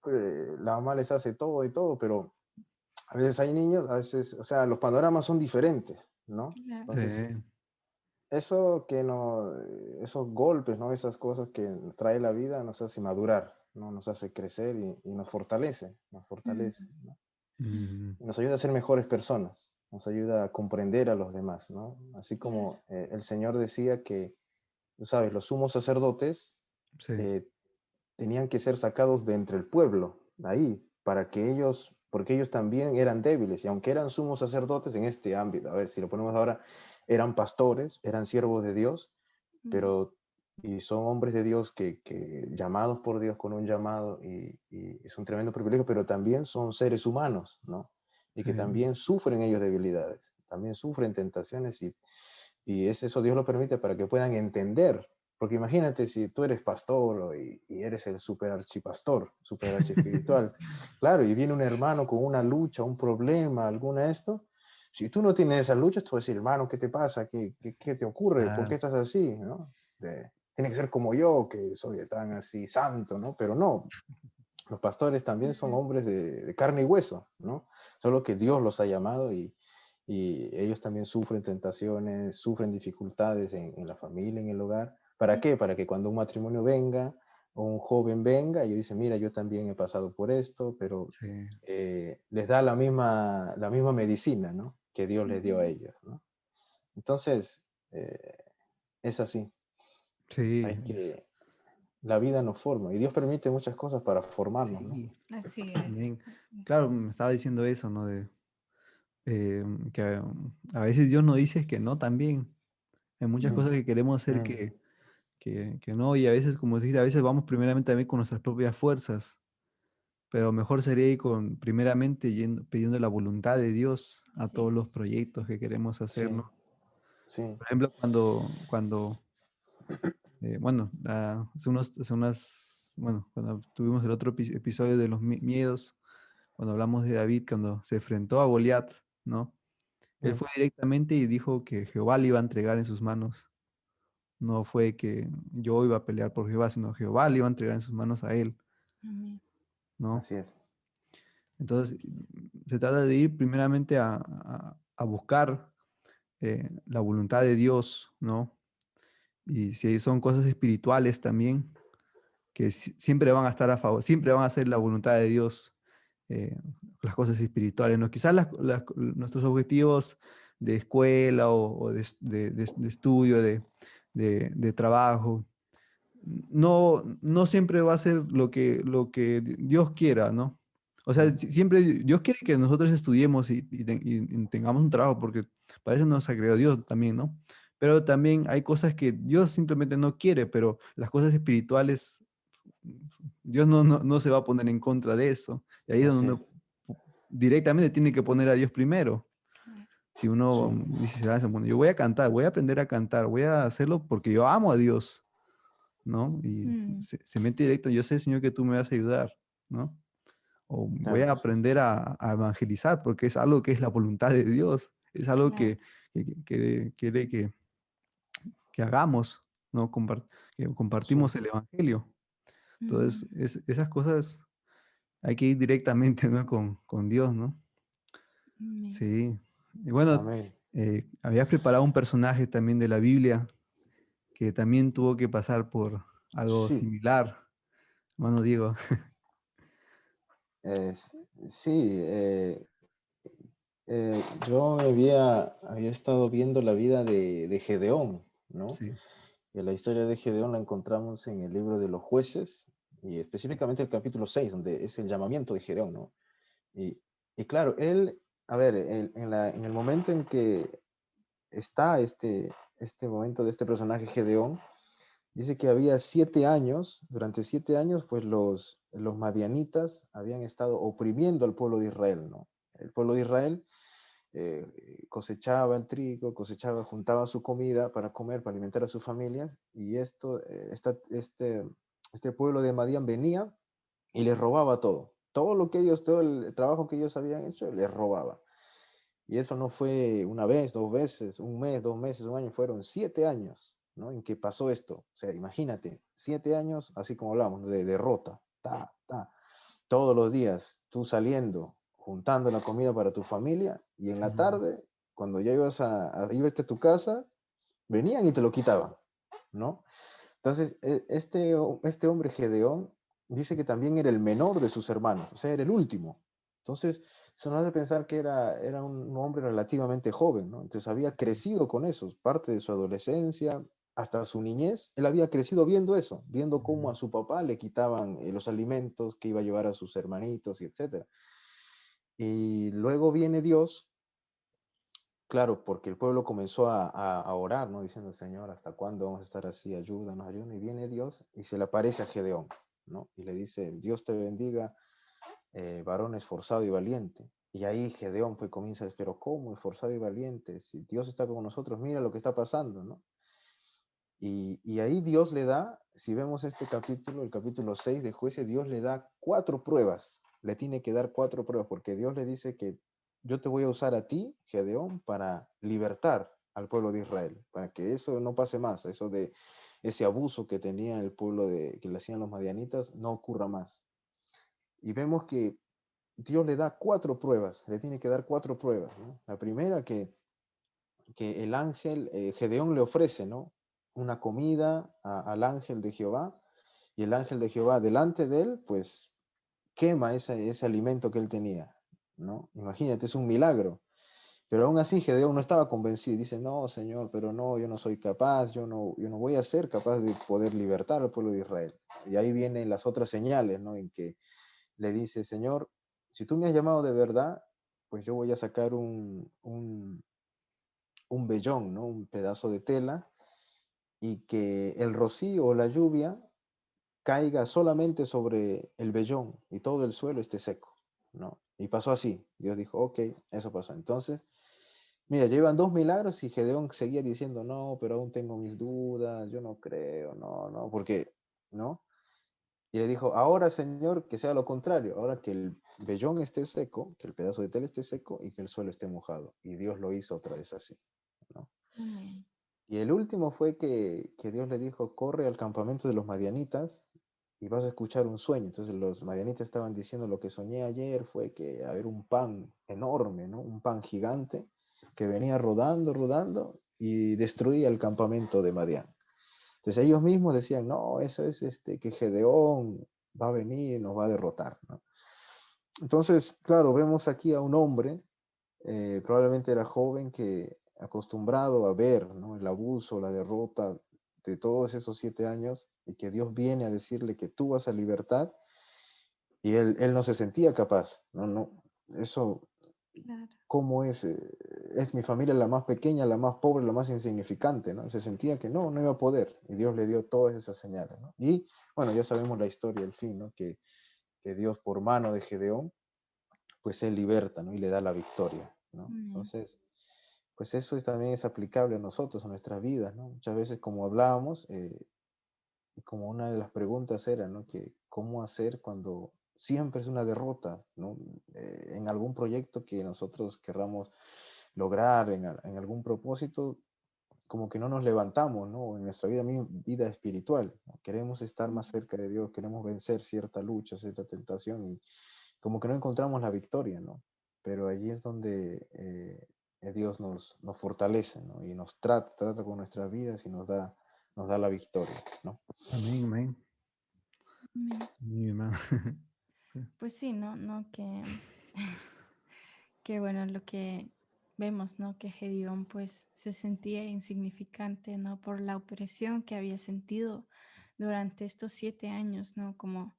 la mamá les hace todo y todo, pero a veces hay niños, a veces, o sea, los panoramas son diferentes, ¿no? Claro. Sí. Entonces, eso que no, esos golpes, ¿no? Esas cosas que trae la vida nos hace madurar, ¿no? Nos hace crecer y nos fortalece, Mm, ¿no? Mm, Y nos ayuda a ser mejores personas, nos ayuda a comprender a los demás, ¿no? Así claro. como el Señor decía que, tú sabes, los sumos sacerdotes sí. eh, tenían que ser sacados de entre el pueblo, ahí, para que ellos, porque ellos también eran débiles, y aunque eran sumos sacerdotes en este ámbito, a ver, si lo ponemos ahora, eran pastores, eran siervos de Dios, Mm, pero, y son hombres de Dios que llamados por Dios con un llamado, y es un tremendo privilegio, pero también son seres humanos, ¿no? Y que Sí. también sufren ellos debilidades, también sufren tentaciones, y es eso Dios lo permite para que puedan entender. Porque imagínate si tú eres pastor y eres el super archipastor, super archiespiritual, claro, y viene un hermano con una lucha, un problema, alguna esto. Si tú no tienes esa lucha, tú vas a decir, hermano, ¿qué te pasa? ¿Qué te ocurre? ¿Por qué Claro. estás así? ¿No? Tiene que ser como yo, que soy tan así santo, ¿no? Pero no, los pastores también son mm, hombres de carne y hueso, ¿no? Solo que Dios los ha llamado, y ellos también sufren tentaciones, sufren dificultades en la familia, en el hogar. ¿Para mm, qué? Para que cuando un matrimonio venga o un joven venga, ellos dicen, mira, yo también he pasado por esto, pero Sí. les da la misma medicina, ¿no? Que Dios les dio a mm, ellos, ¿no? Entonces, eh, es así. Sí. Hay que, la vida nos forma, y Dios permite muchas cosas para formarnos, ¿no? Sí. así es. Amén. Así. Claro, me estaba diciendo eso, ¿no? Que a veces Dios nos dice que no también. Hay muchas Mm, cosas que queremos hacer mm, que no, y a veces, como dijiste, a veces vamos primeramente también con nuestras propias fuerzas, pero mejor sería ir con, primeramente pidiendo la voluntad de Dios a Así todos los es. proyectos que queremos hacer, sí, ¿no? sí. Por ejemplo, cuando bueno, bueno, cuando tuvimos el otro episodio de los miedos, cuando hablamos de David, cuando se enfrentó a Goliat, ¿no? Él Mm, fue directamente y dijo que Jehová le iba a entregar en sus manos. No fue que yo iba a pelear por Jehová, sino Jehová le iba a entregar en sus manos a él, Amén. ¿no? así es. Entonces, se trata de ir primeramente a buscar la voluntad de Dios, ¿no? Y si son cosas espirituales también, que siempre van a estar a favor, siempre van a hacer la voluntad de Dios, las cosas espirituales, ¿no? Quizás nuestros objetivos de escuela o de estudio, de trabajo, no siempre va a ser lo que Dios quiera, ¿no? O sea, siempre Dios quiere que nosotros estudiemos y tengamos un trabajo, porque para eso nos ha creado Dios también, ¿no? Pero también hay cosas que Dios simplemente no quiere, pero las cosas espirituales, Dios no se va a poner en contra de eso. Y ahí es Así donde es. uno directamente tiene que poner a Dios primero. Claro. Si uno Sí, dice, bueno, yo voy a cantar, voy a aprender a cantar, voy a hacerlo porque yo amo a Dios, ¿no? Y Mm, se mete directo, yo sé, Señor, que tú me vas a ayudar, ¿no? O voy claro a que sí. aprender a evangelizar porque es algo que es la voluntad de Dios, es algo claro. que quiere que hagamos, ¿no? Que Sí, compartimos el evangelio. Entonces, Mm, esas cosas hay que ir directamente, ¿no? Con Dios, ¿no? amén. Sí. Y bueno, amén. habías preparado un personaje también de la Biblia que también tuvo que pasar por algo Sí, similar, hermano Diego. es- sí. Yo había estado viendo la vida de Gedeón, ¿no? Sí, Y la historia de Gedeón la encontramos en el libro de los jueces, y específicamente el capítulo 6 donde es el llamamiento de Gedeón, ¿no? Y, y claro, él, a ver, en el momento en que está este momento de este personaje Gedeón, dice que había 7 años, durante 7 años, pues los madianitas habían estado oprimiendo al pueblo de Israel, ¿no? El pueblo de Israel cosechaba el trigo, juntaba su comida para comer, para alimentar a sus familias, y este pueblo de Madián venía y les robaba todo. Todo el trabajo que ellos habían hecho, les robaba. Y eso no fue una vez, 2 veces, un mes, 2 meses, un año, fueron 7 años, ¿no? En que pasó esto. O sea, imagínate, 7 años, así como hablamos, de derrota, todos los días, tú saliendo, juntando la comida para tu familia, y en la ujú, tarde, cuando ya ibas a irte a tu casa, venían y te lo quitaban, ¿no? Entonces, este hombre Gedeón dice que también era el menor de sus hermanos, o sea, era el último. Entonces, eso nos hace pensar que era un hombre relativamente joven, ¿no? Entonces, había crecido con eso, parte de su adolescencia, hasta su niñez, él había crecido viendo eso, viendo cómo ujú, a su papá le quitaban los alimentos que iba a llevar a sus hermanitos y etcétera. Y luego viene Dios. Claro, porque el pueblo comenzó a orar, ¿no? Diciendo, Señor, ¿hasta cuándo vamos a estar así? Ayúdanos, ayúdanos. Y viene Dios y se le aparece a Gedeón, ¿no? Y le dice, Dios te bendiga, varón esforzado y valiente. Y ahí Gedeón pues comienza a decir, pero ¿cómo esforzado y valiente? Si Dios está con nosotros, mira lo que está pasando, ¿no? Y ahí Dios le da, si vemos este capítulo, el capítulo 6 de Jueces, Dios le da 4 pruebas, le tiene que dar 4 pruebas, porque Dios le dice que yo te voy a usar a ti, Gedeón, para libertar al pueblo de Israel, para que eso no pase más, eso de ese abuso que tenía el pueblo que le hacían los madianitas, no ocurra más. Y vemos que Dios le da 4 pruebas, le tiene que dar 4 pruebas, ¿no? La primera que el ángel, Gedeón le ofrece, ¿no? Una comida al ángel de Jehová, y el ángel de Jehová delante de él, pues quema ese alimento que él tenía, ¿no? Imagínate, es un milagro. Pero aún así Gedeón no estaba convencido y dice, no, Señor, pero no, yo no soy capaz, yo no voy a ser capaz de poder libertar al pueblo de Israel. Y ahí vienen las otras señales, ¿no? En que le dice, Señor, si tú me has llamado de verdad, pues yo voy a sacar un vellón, ¿no? Un pedazo de tela, y que el rocío o la lluvia caiga solamente sobre el vellón y todo el suelo esté seco, ¿no? Y pasó así. Dios dijo, ok, eso pasó. Entonces, mira, llevan 2 milagros y Gedeón seguía diciendo, no, pero aún tengo mis dudas, yo no creo, no, no, porque, ¿no? Y le dijo, ahora, Señor, que sea lo contrario, ahora que el vellón esté seco, que el pedazo de tela esté seco y que el suelo esté mojado. Y Dios lo hizo otra vez así, ¿no? Amén. Y el último fue que Dios le dijo, corre al campamento de los madianitas y vas a escuchar un sueño. Entonces los madianitas estaban diciendo, lo que soñé ayer fue que había un pan enorme, ¿no? Un pan gigante que venía rodando, rodando y destruía el campamento de Madián. Entonces ellos mismos decían, no, eso es que Gedeón va a venir y nos va a derrotar, ¿no? Entonces, claro, vemos aquí a un hombre, probablemente era joven, que acostumbrado a ver, ¿no?, el abuso, la derrota de todos esos 7 años, y que Dios viene a decirle que tú vas a libertad, y él no se sentía capaz, no, no, eso, Claro. ¿cómo es? Es mi familia la más pequeña, la más pobre, la más insignificante, ¿no? Se sentía que no iba a poder, y Dios le dio todas esas señales, ¿no? Y bueno, ya sabemos la historia, el fin, ¿no? Que Dios, por mano de Gedeón, pues él liberta, ¿no? Y le da la victoria, ¿no? Amén. Entonces, pues eso también es aplicable a nosotros, a nuestras vidas, ¿no? Muchas veces, como hablábamos, y como una de las preguntas era, ¿no?, que cómo hacer cuando siempre es una derrota, ¿no? En algún proyecto que nosotros querramos lograr, en algún propósito, como que no nos levantamos, ¿no? En nuestra vida espiritual, ¿no? Queremos estar más cerca de Dios, queremos vencer cierta lucha, cierta tentación, y como que no encontramos la victoria, ¿no? Pero allí es donde Dios nos fortalece, ¿no? Y nos trata con nuestras vidas y nos da la victoria, ¿no? Amén, amén. Amén. Mi hermano. Sí. Pues sí, ¿no? Que bueno, lo que vemos, ¿no? Que Gedeón pues se sentía insignificante, ¿no? Por la opresión que había sentido durante estos 7 años, ¿no? Como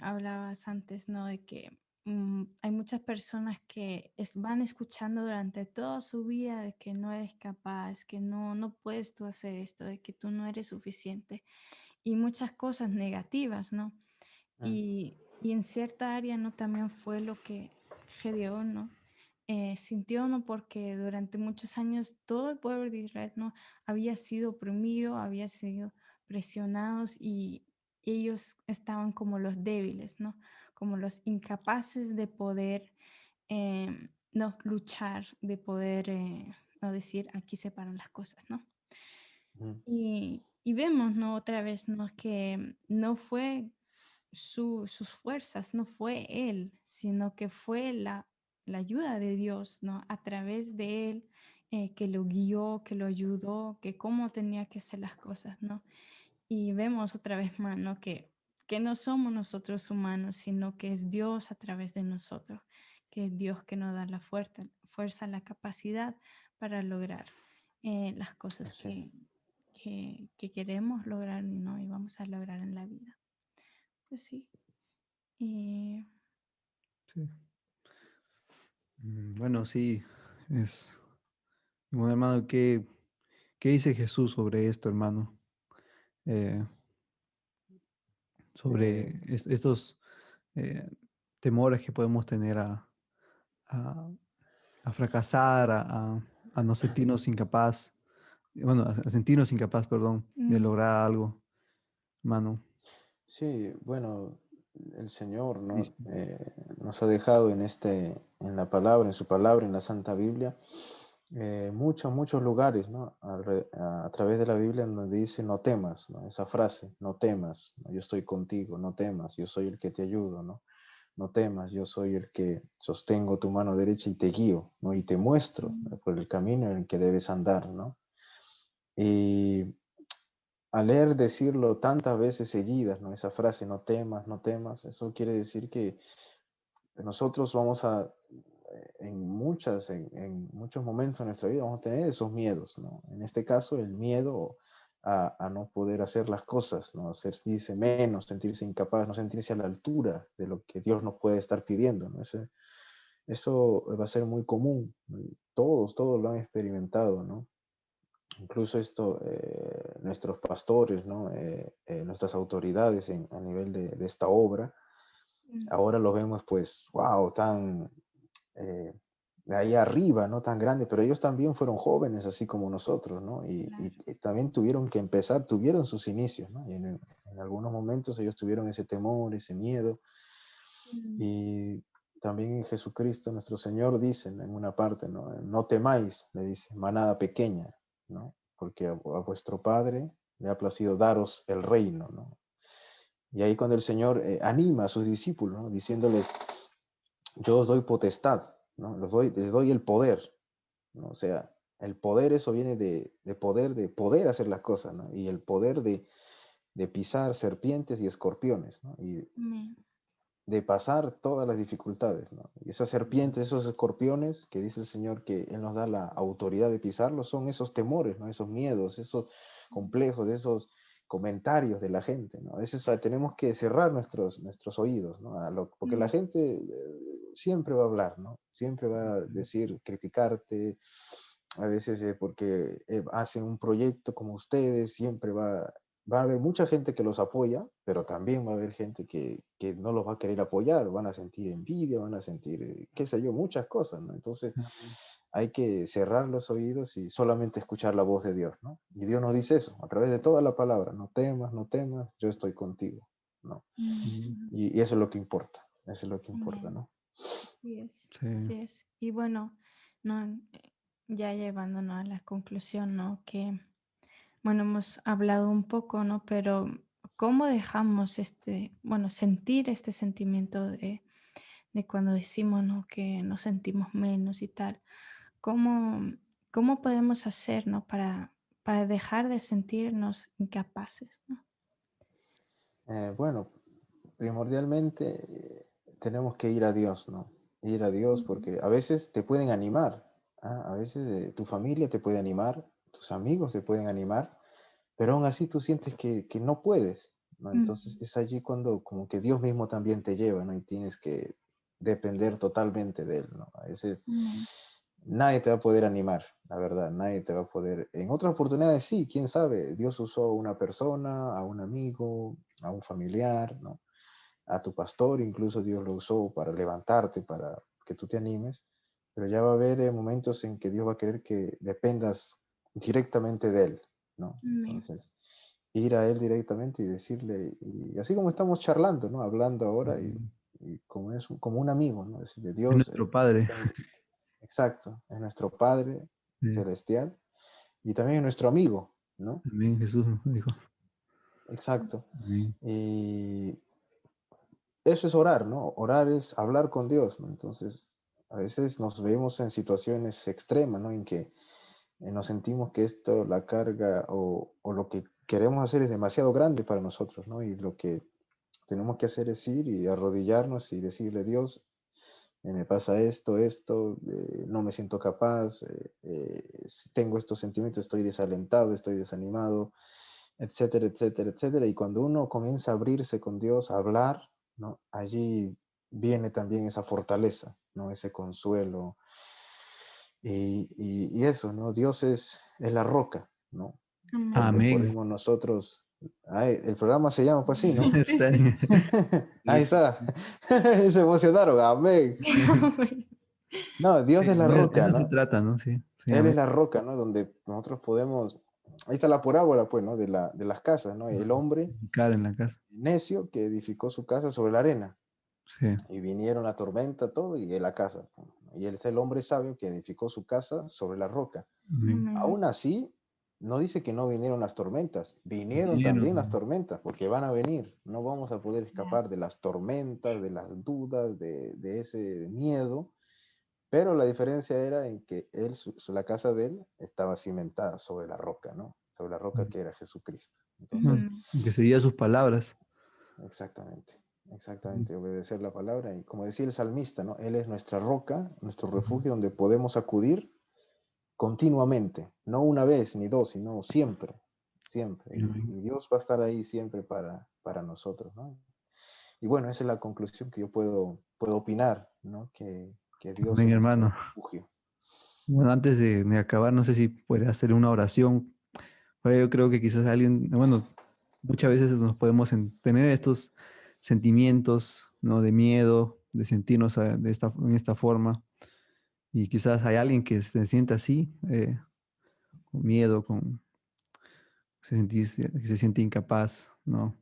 hablabas antes, ¿no? De que hay muchas personas que van escuchando durante toda su vida de que no eres capaz, que no puedes tú hacer esto, de que tú no eres suficiente y muchas cosas negativas, ¿no? Mm, Y en cierta área, ¿no? También fue lo que Gedeón, ¿no? Sintió, ¿no? Porque durante muchos años todo el pueblo de Israel, ¿no? Había sido oprimido, había sido presionados y ellos estaban como los débiles, ¿no? Como los incapaces de poder, no, luchar, de poder, no decir, aquí se paran las cosas, ¿no? mm, Y vemos, ¿no? Otra vez, ¿no? Que no fue sus fuerzas, no fue él, sino que fue la ayuda de Dios, ¿no? A través de él, que lo guió, que lo ayudó, que cómo tenía que hacer las cosas, ¿no? Y vemos otra vez más, ¿no? Que no somos nosotros humanos, sino que es Dios a través de nosotros, que es Dios que nos da la fuerza, la capacidad para lograr las cosas así es. que queremos lograr, ¿no? Y vamos a lograr en la vida. Pues sí. Y Sí. Bueno, sí, es. Bueno, hermano, ¿qué dice Jesús sobre esto, hermano? Eh, Eh, sobre estos eh, temores que podemos tener a- a fracasar, a no sentirnos incapaz, bueno, a sentirnos incapaz, perdón, de mm, lograr algo, hermano. sí, bueno, el Señor, ¿no? Listo. Nos ha dejado en la palabra, en su palabra, en la Santa Biblia, muchos lugares, ¿no? A través de la Biblia donde dice, no temas, ¿no? Esa frase, no temas, ¿no? Yo estoy contigo, no temas, yo soy el que te ayudo, ¿no? No temas, yo soy el que sostengo tu mano derecha y te guío, ¿no? Y te muestro, mm, ¿no?, por el camino en el que debes andar, ¿no? Y al leer decirlo tantas veces seguidas, ¿no? Esa frase, no temas, no temas, eso quiere decir que nosotros vamos en muchos momentos de nuestra vida vamos a tener esos miedos, ¿no? En este caso, el miedo a no poder hacer las cosas, ¿no? A sentirse menos, sentirse incapaz, no sentirse a la altura de lo que Dios nos puede estar pidiendo, ¿no? Eso va a ser muy común, ¿no? Todos lo han experimentado, ¿no? Incluso nuestros pastores, ¿no? Nuestras autoridades a nivel de esta obra, mm, ahora lo vemos pues, wow, tan eh, de ahí arriba, ¿no? Tan grande, pero ellos también fueron jóvenes, así como nosotros, ¿no? claro. Y también tuvieron que empezar, tuvieron sus inicios, ¿no? Y en algunos momentos ellos tuvieron ese temor, ese miedo, Mm, y también Jesucristo, nuestro Señor, dice en una parte, ¿no? No temáis, le dice, manada pequeña, ¿no? Porque a vuestro Padre le ha placido daros el reino, ¿no? Y ahí cuando el Señor anima a sus discípulos, ¿no? Diciéndoles, yo os doy potestad, ¿no? Les doy el poder, ¿no? O sea, El poder, eso viene de poder hacer las cosas, ¿no? Y el poder de pisar serpientes y escorpiones, ¿no? Y Amén. de pasar todas las dificultades, ¿no? Y esas serpientes, esos escorpiones que dice el Señor que Él nos da la autoridad de pisarlos, son esos temores, ¿no? Esos miedos, esos complejos, esos comentarios de la gente, ¿no? A veces tenemos que cerrar nuestros oídos, ¿no? Porque la gente siempre va a hablar, ¿no? Siempre va a decir, criticarte, a veces porque hacen un proyecto como ustedes, siempre va a haber mucha gente que los apoya, pero también va a haber gente que no los va a querer apoyar, van a sentir envidia, van a sentir, qué sé yo, muchas cosas, ¿no? Entonces Amén. hay que cerrar los oídos y solamente escuchar la voz de Dios, ¿no? Y Dios nos dice eso, a través de toda la palabra, no temas, no temas, yo estoy contigo, ¿no? Amén. Y eso es lo que importa, eso es lo que importa, Amén. ¿no? Así es, Sí. así es. Y bueno, no, ya llevándonos a la conclusión, ¿no? Que, bueno, hemos hablado un poco, ¿no? Pero ¿cómo dejamos bueno, sentir este sentimiento de cuando decimos, ¿no? Que nos sentimos menos y tal? ¿Cómo, cómo podemos hacer, ¿no? Para dejar de sentirnos incapaces, ¿no? Bueno, primordialmente tenemos que ir a Dios, ¿no? Ir a Dios Ujú. porque a veces te pueden animar, ¿ah? A veces tu familia te puede animar, tus amigos te pueden animar, pero aún así tú sientes que no puedes, ¿no? Entonces Ujú. es allí cuando como que Dios mismo también te lleva, ¿no? Y tienes que depender totalmente de Él, ¿no? A veces Amén. nadie te va a poder animar, la verdad, nadie te va a poder. En otras oportunidades sí, quién sabe, Dios usó a una persona, a un amigo, a un familiar, ¿no? A tu pastor, incluso Dios lo usó para levantarte, para que tú te animes, pero ya va a haber momentos en que Dios va a querer que dependas directamente de Él, ¿no? Amén. Entonces, ir a Él directamente y decirle, y así como estamos charlando, ¿no? Hablando ahora Amén. y como es como un amigo, ¿no? Decirle, Es Dios, nuestro Padre. exacto, es nuestro Padre Sí. celestial y también es nuestro amigo, ¿no? Amén, Jesús nos dijo. Exacto. Amén. Y eso es orar, ¿no? Orar es hablar con Dios, ¿no? Entonces, a veces nos vemos en situaciones extremas, ¿no? En que nos sentimos que esto, la carga o lo que queremos hacer es demasiado grande para nosotros, ¿no? Y lo que tenemos que hacer es ir y arrodillarnos y decirle, Dios, me pasa esto, no me siento capaz, tengo estos sentimientos, estoy desalentado, estoy desanimado, etcétera, etcétera, etcétera. Y cuando uno comienza a abrirse con Dios, a hablar, ¿no? Allí viene también esa fortaleza, ¿no? Ese consuelo. Y eso, ¿no? Dios es la roca, ¿no? Amén. Donde Amén. podemos nosotros... Ay, el programa se llama pues así, ¿no? Sí, Está sí. bien. Ahí Sí, sí. está. Se emocionaron, amén. Amén. No, Dios Sí, es la bueno, roca, eso se ¿no? trata, ¿no? Sí, sí, Él es amén. la roca, ¿no? Donde nosotros podemos... Ahí está la parábola, pues, ¿no? De las casas, ¿no? El hombre Edificar en la casa. necio que edificó su casa sobre la arena. Sí. Y vinieron la tormenta, todo, y la casa. Y él es el hombre sabio que edificó su casa sobre la roca. Amén. Amén. Aún así, no dice que no vinieron las tormentas. Vinieron también las Vinieron. tormentas, porque van a venir. No vamos a poder Ya. escapar de las tormentas, de las dudas, de ese miedo. Pero la diferencia era en que él, la casa de él estaba cimentada sobre la roca, ¿no? Sobre la roca que era Jesucristo. Entonces, Amén. Que seguía sus palabras. exactamente, exactamente, obedecer la palabra. Y como decía el salmista, ¿no? Él es nuestra roca, nuestro refugio donde podemos acudir continuamente, no una vez ni dos, sino siempre, siempre. Amén. Y Dios va a estar ahí siempre para nosotros, ¿no? Y bueno, esa es la conclusión que yo puedo opinar, ¿no? Que Dios Amén, es nuestro hermano. refugio. Bueno, antes de acabar, no sé si puede hacer una oración. Pero yo creo que quizás alguien, bueno, muchas veces nos podemos tener estos sentimientos, ¿no? De miedo, de sentirnos en esta forma. Y quizás hay alguien que se sienta así, con miedo, que se siente incapaz, ¿no?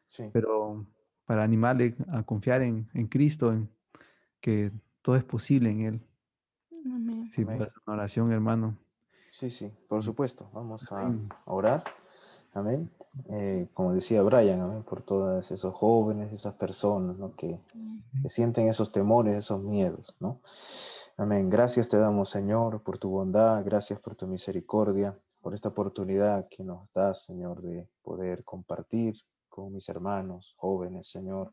Sí, Pero para animarle a confiar en Cristo, en que todo es posible en Él. Amén. Si puede amén. hacer una oración, hermano. Sí, sí, por supuesto. Vamos a Amén. orar. Amén. Como decía Brian, amén, por todos esos jóvenes, esas personas, ¿no? Que sienten esos temores, esos miedos, ¿no? Amén. Gracias te damos, Señor, por tu bondad, gracias por tu misericordia, por esta oportunidad que nos das, Señor, de poder compartir con mis hermanos jóvenes, Señor.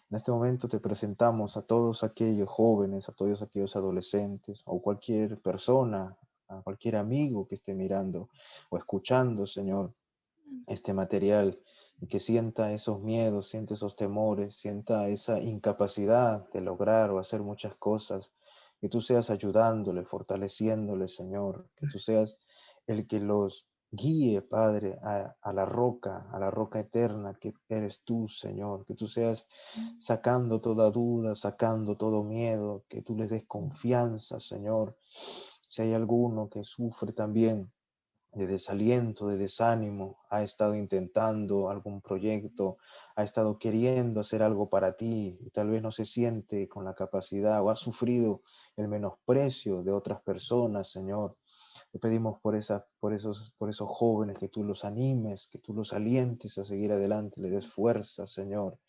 En este momento te presentamos a todos aquellos jóvenes, a todos aquellos adolescentes o cualquier persona, a cualquier amigo que esté mirando o escuchando, Señor, este material y que sienta esos miedos, sienta esos temores, sienta esa incapacidad de lograr o hacer muchas cosas, que tú seas ayudándole, fortaleciéndole, Señor, que tú seas el que los guíe, Padre, a la roca eterna que eres tú, Señor, que tú seas sacando toda duda, sacando todo miedo, que tú les des confianza, Señor. Si hay alguno que sufre también de desaliento, de desánimo, ha estado intentando algún proyecto, ha estado queriendo hacer algo para ti y tal vez no se siente con la capacidad o ha sufrido el menosprecio de otras personas, Señor. Te pedimos por esos jóvenes que tú los animes, que tú los alientes a seguir adelante, les des fuerza, Señor,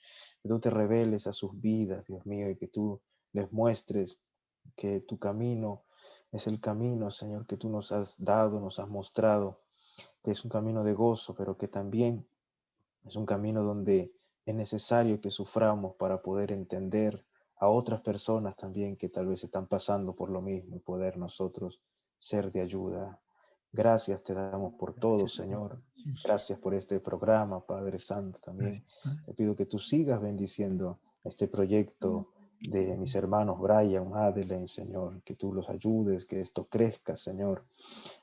que tú te reveles a sus vidas, Dios mío, y que tú les muestres que tu camino es el camino, Señor, que tú nos has dado, nos has mostrado, que es un camino de gozo, pero que también es un camino donde es necesario que suframos para poder entender a otras personas también que tal vez están pasando por lo mismo y poder nosotros ser de ayuda. Gracias te damos por todo, Gracias, Señor. Jesús. Gracias por este programa, Padre Santo, también. Gracias, Padre. Te pido que tú sigas bendiciendo este proyecto de mis hermanos Brian, Madeleine, Señor, que tú los ayudes, que esto crezca, Señor,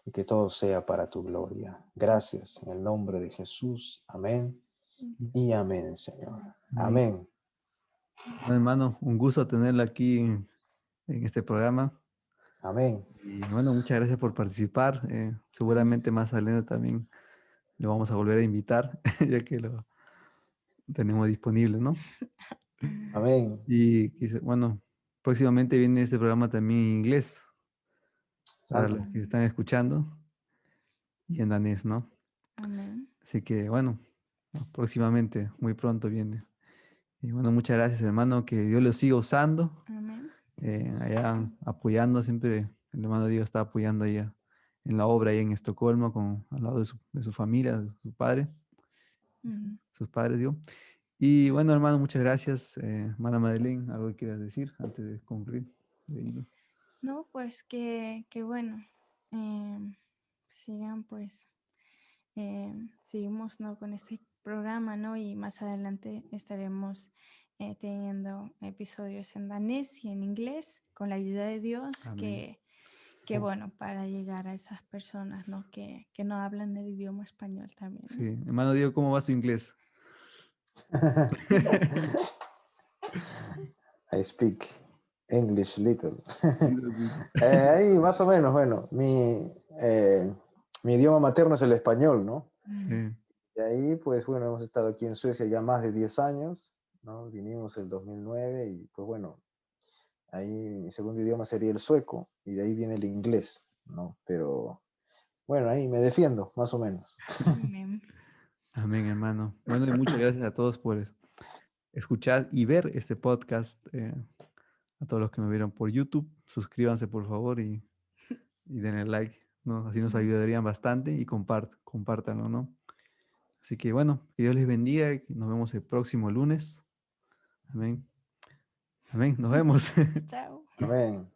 y que todo sea para tu gloria. Gracias, en el nombre de Jesús. Amén y amén, Señor. Amén. Amén. Bueno, hermano, un gusto tenerlo aquí en este programa. Amén. Y bueno, muchas gracias por participar. Seguramente más adelante también lo vamos a volver a invitar, ya que lo tenemos disponible, ¿no? Amén. Y bueno, próximamente viene este programa también en inglés, para Santo. los que están escuchando, y en danés, ¿no? Amén. Así que bueno, próximamente, muy pronto viene. Y bueno, muchas gracias, hermano, que Dios lo siga usando, Amén. allá apoyando, siempre el hermano Dios está apoyando allá en la obra ahí en Estocolmo, al lado de su familia, de su padre, Ujú. sus padres, digo. Y bueno, hermano, muchas gracias. Hermana Madeleine, ¿algo que quieras decir antes de concluir? De hilo? No, pues que bueno, sigan pues, seguimos, ¿no?, con este programa, ¿no? Y más adelante estaremos teniendo episodios en danés y en inglés con la ayuda de Dios, Amén. que bueno, para llegar a esas personas, ¿no?, que no hablan el idioma español también, Sí, ¿no? hermano Diego, ¿cómo va su inglés? I speak English little. Little bit. Ahí más o menos, bueno, mi idioma materno es el español, ¿no? Mm. Sí, Y ahí, pues bueno, hemos estado aquí en Suecia ya más de 10 años, ¿no? Vinimos en 2009 y pues bueno, ahí mi segundo idioma sería el sueco y de ahí viene el inglés, ¿no? Pero bueno, ahí me defiendo, más o menos. Amén. amén, hermano. Bueno, y muchas gracias a todos por escuchar y ver este podcast. A todos los que nos vieron por YouTube, suscríbanse por favor y denle like, ¿no? Así nos ayudarían bastante y compártanlo, ¿no? Así que bueno, que Dios les bendiga y nos vemos el próximo lunes. Amén. Amén, nos vemos. Chao. Amén.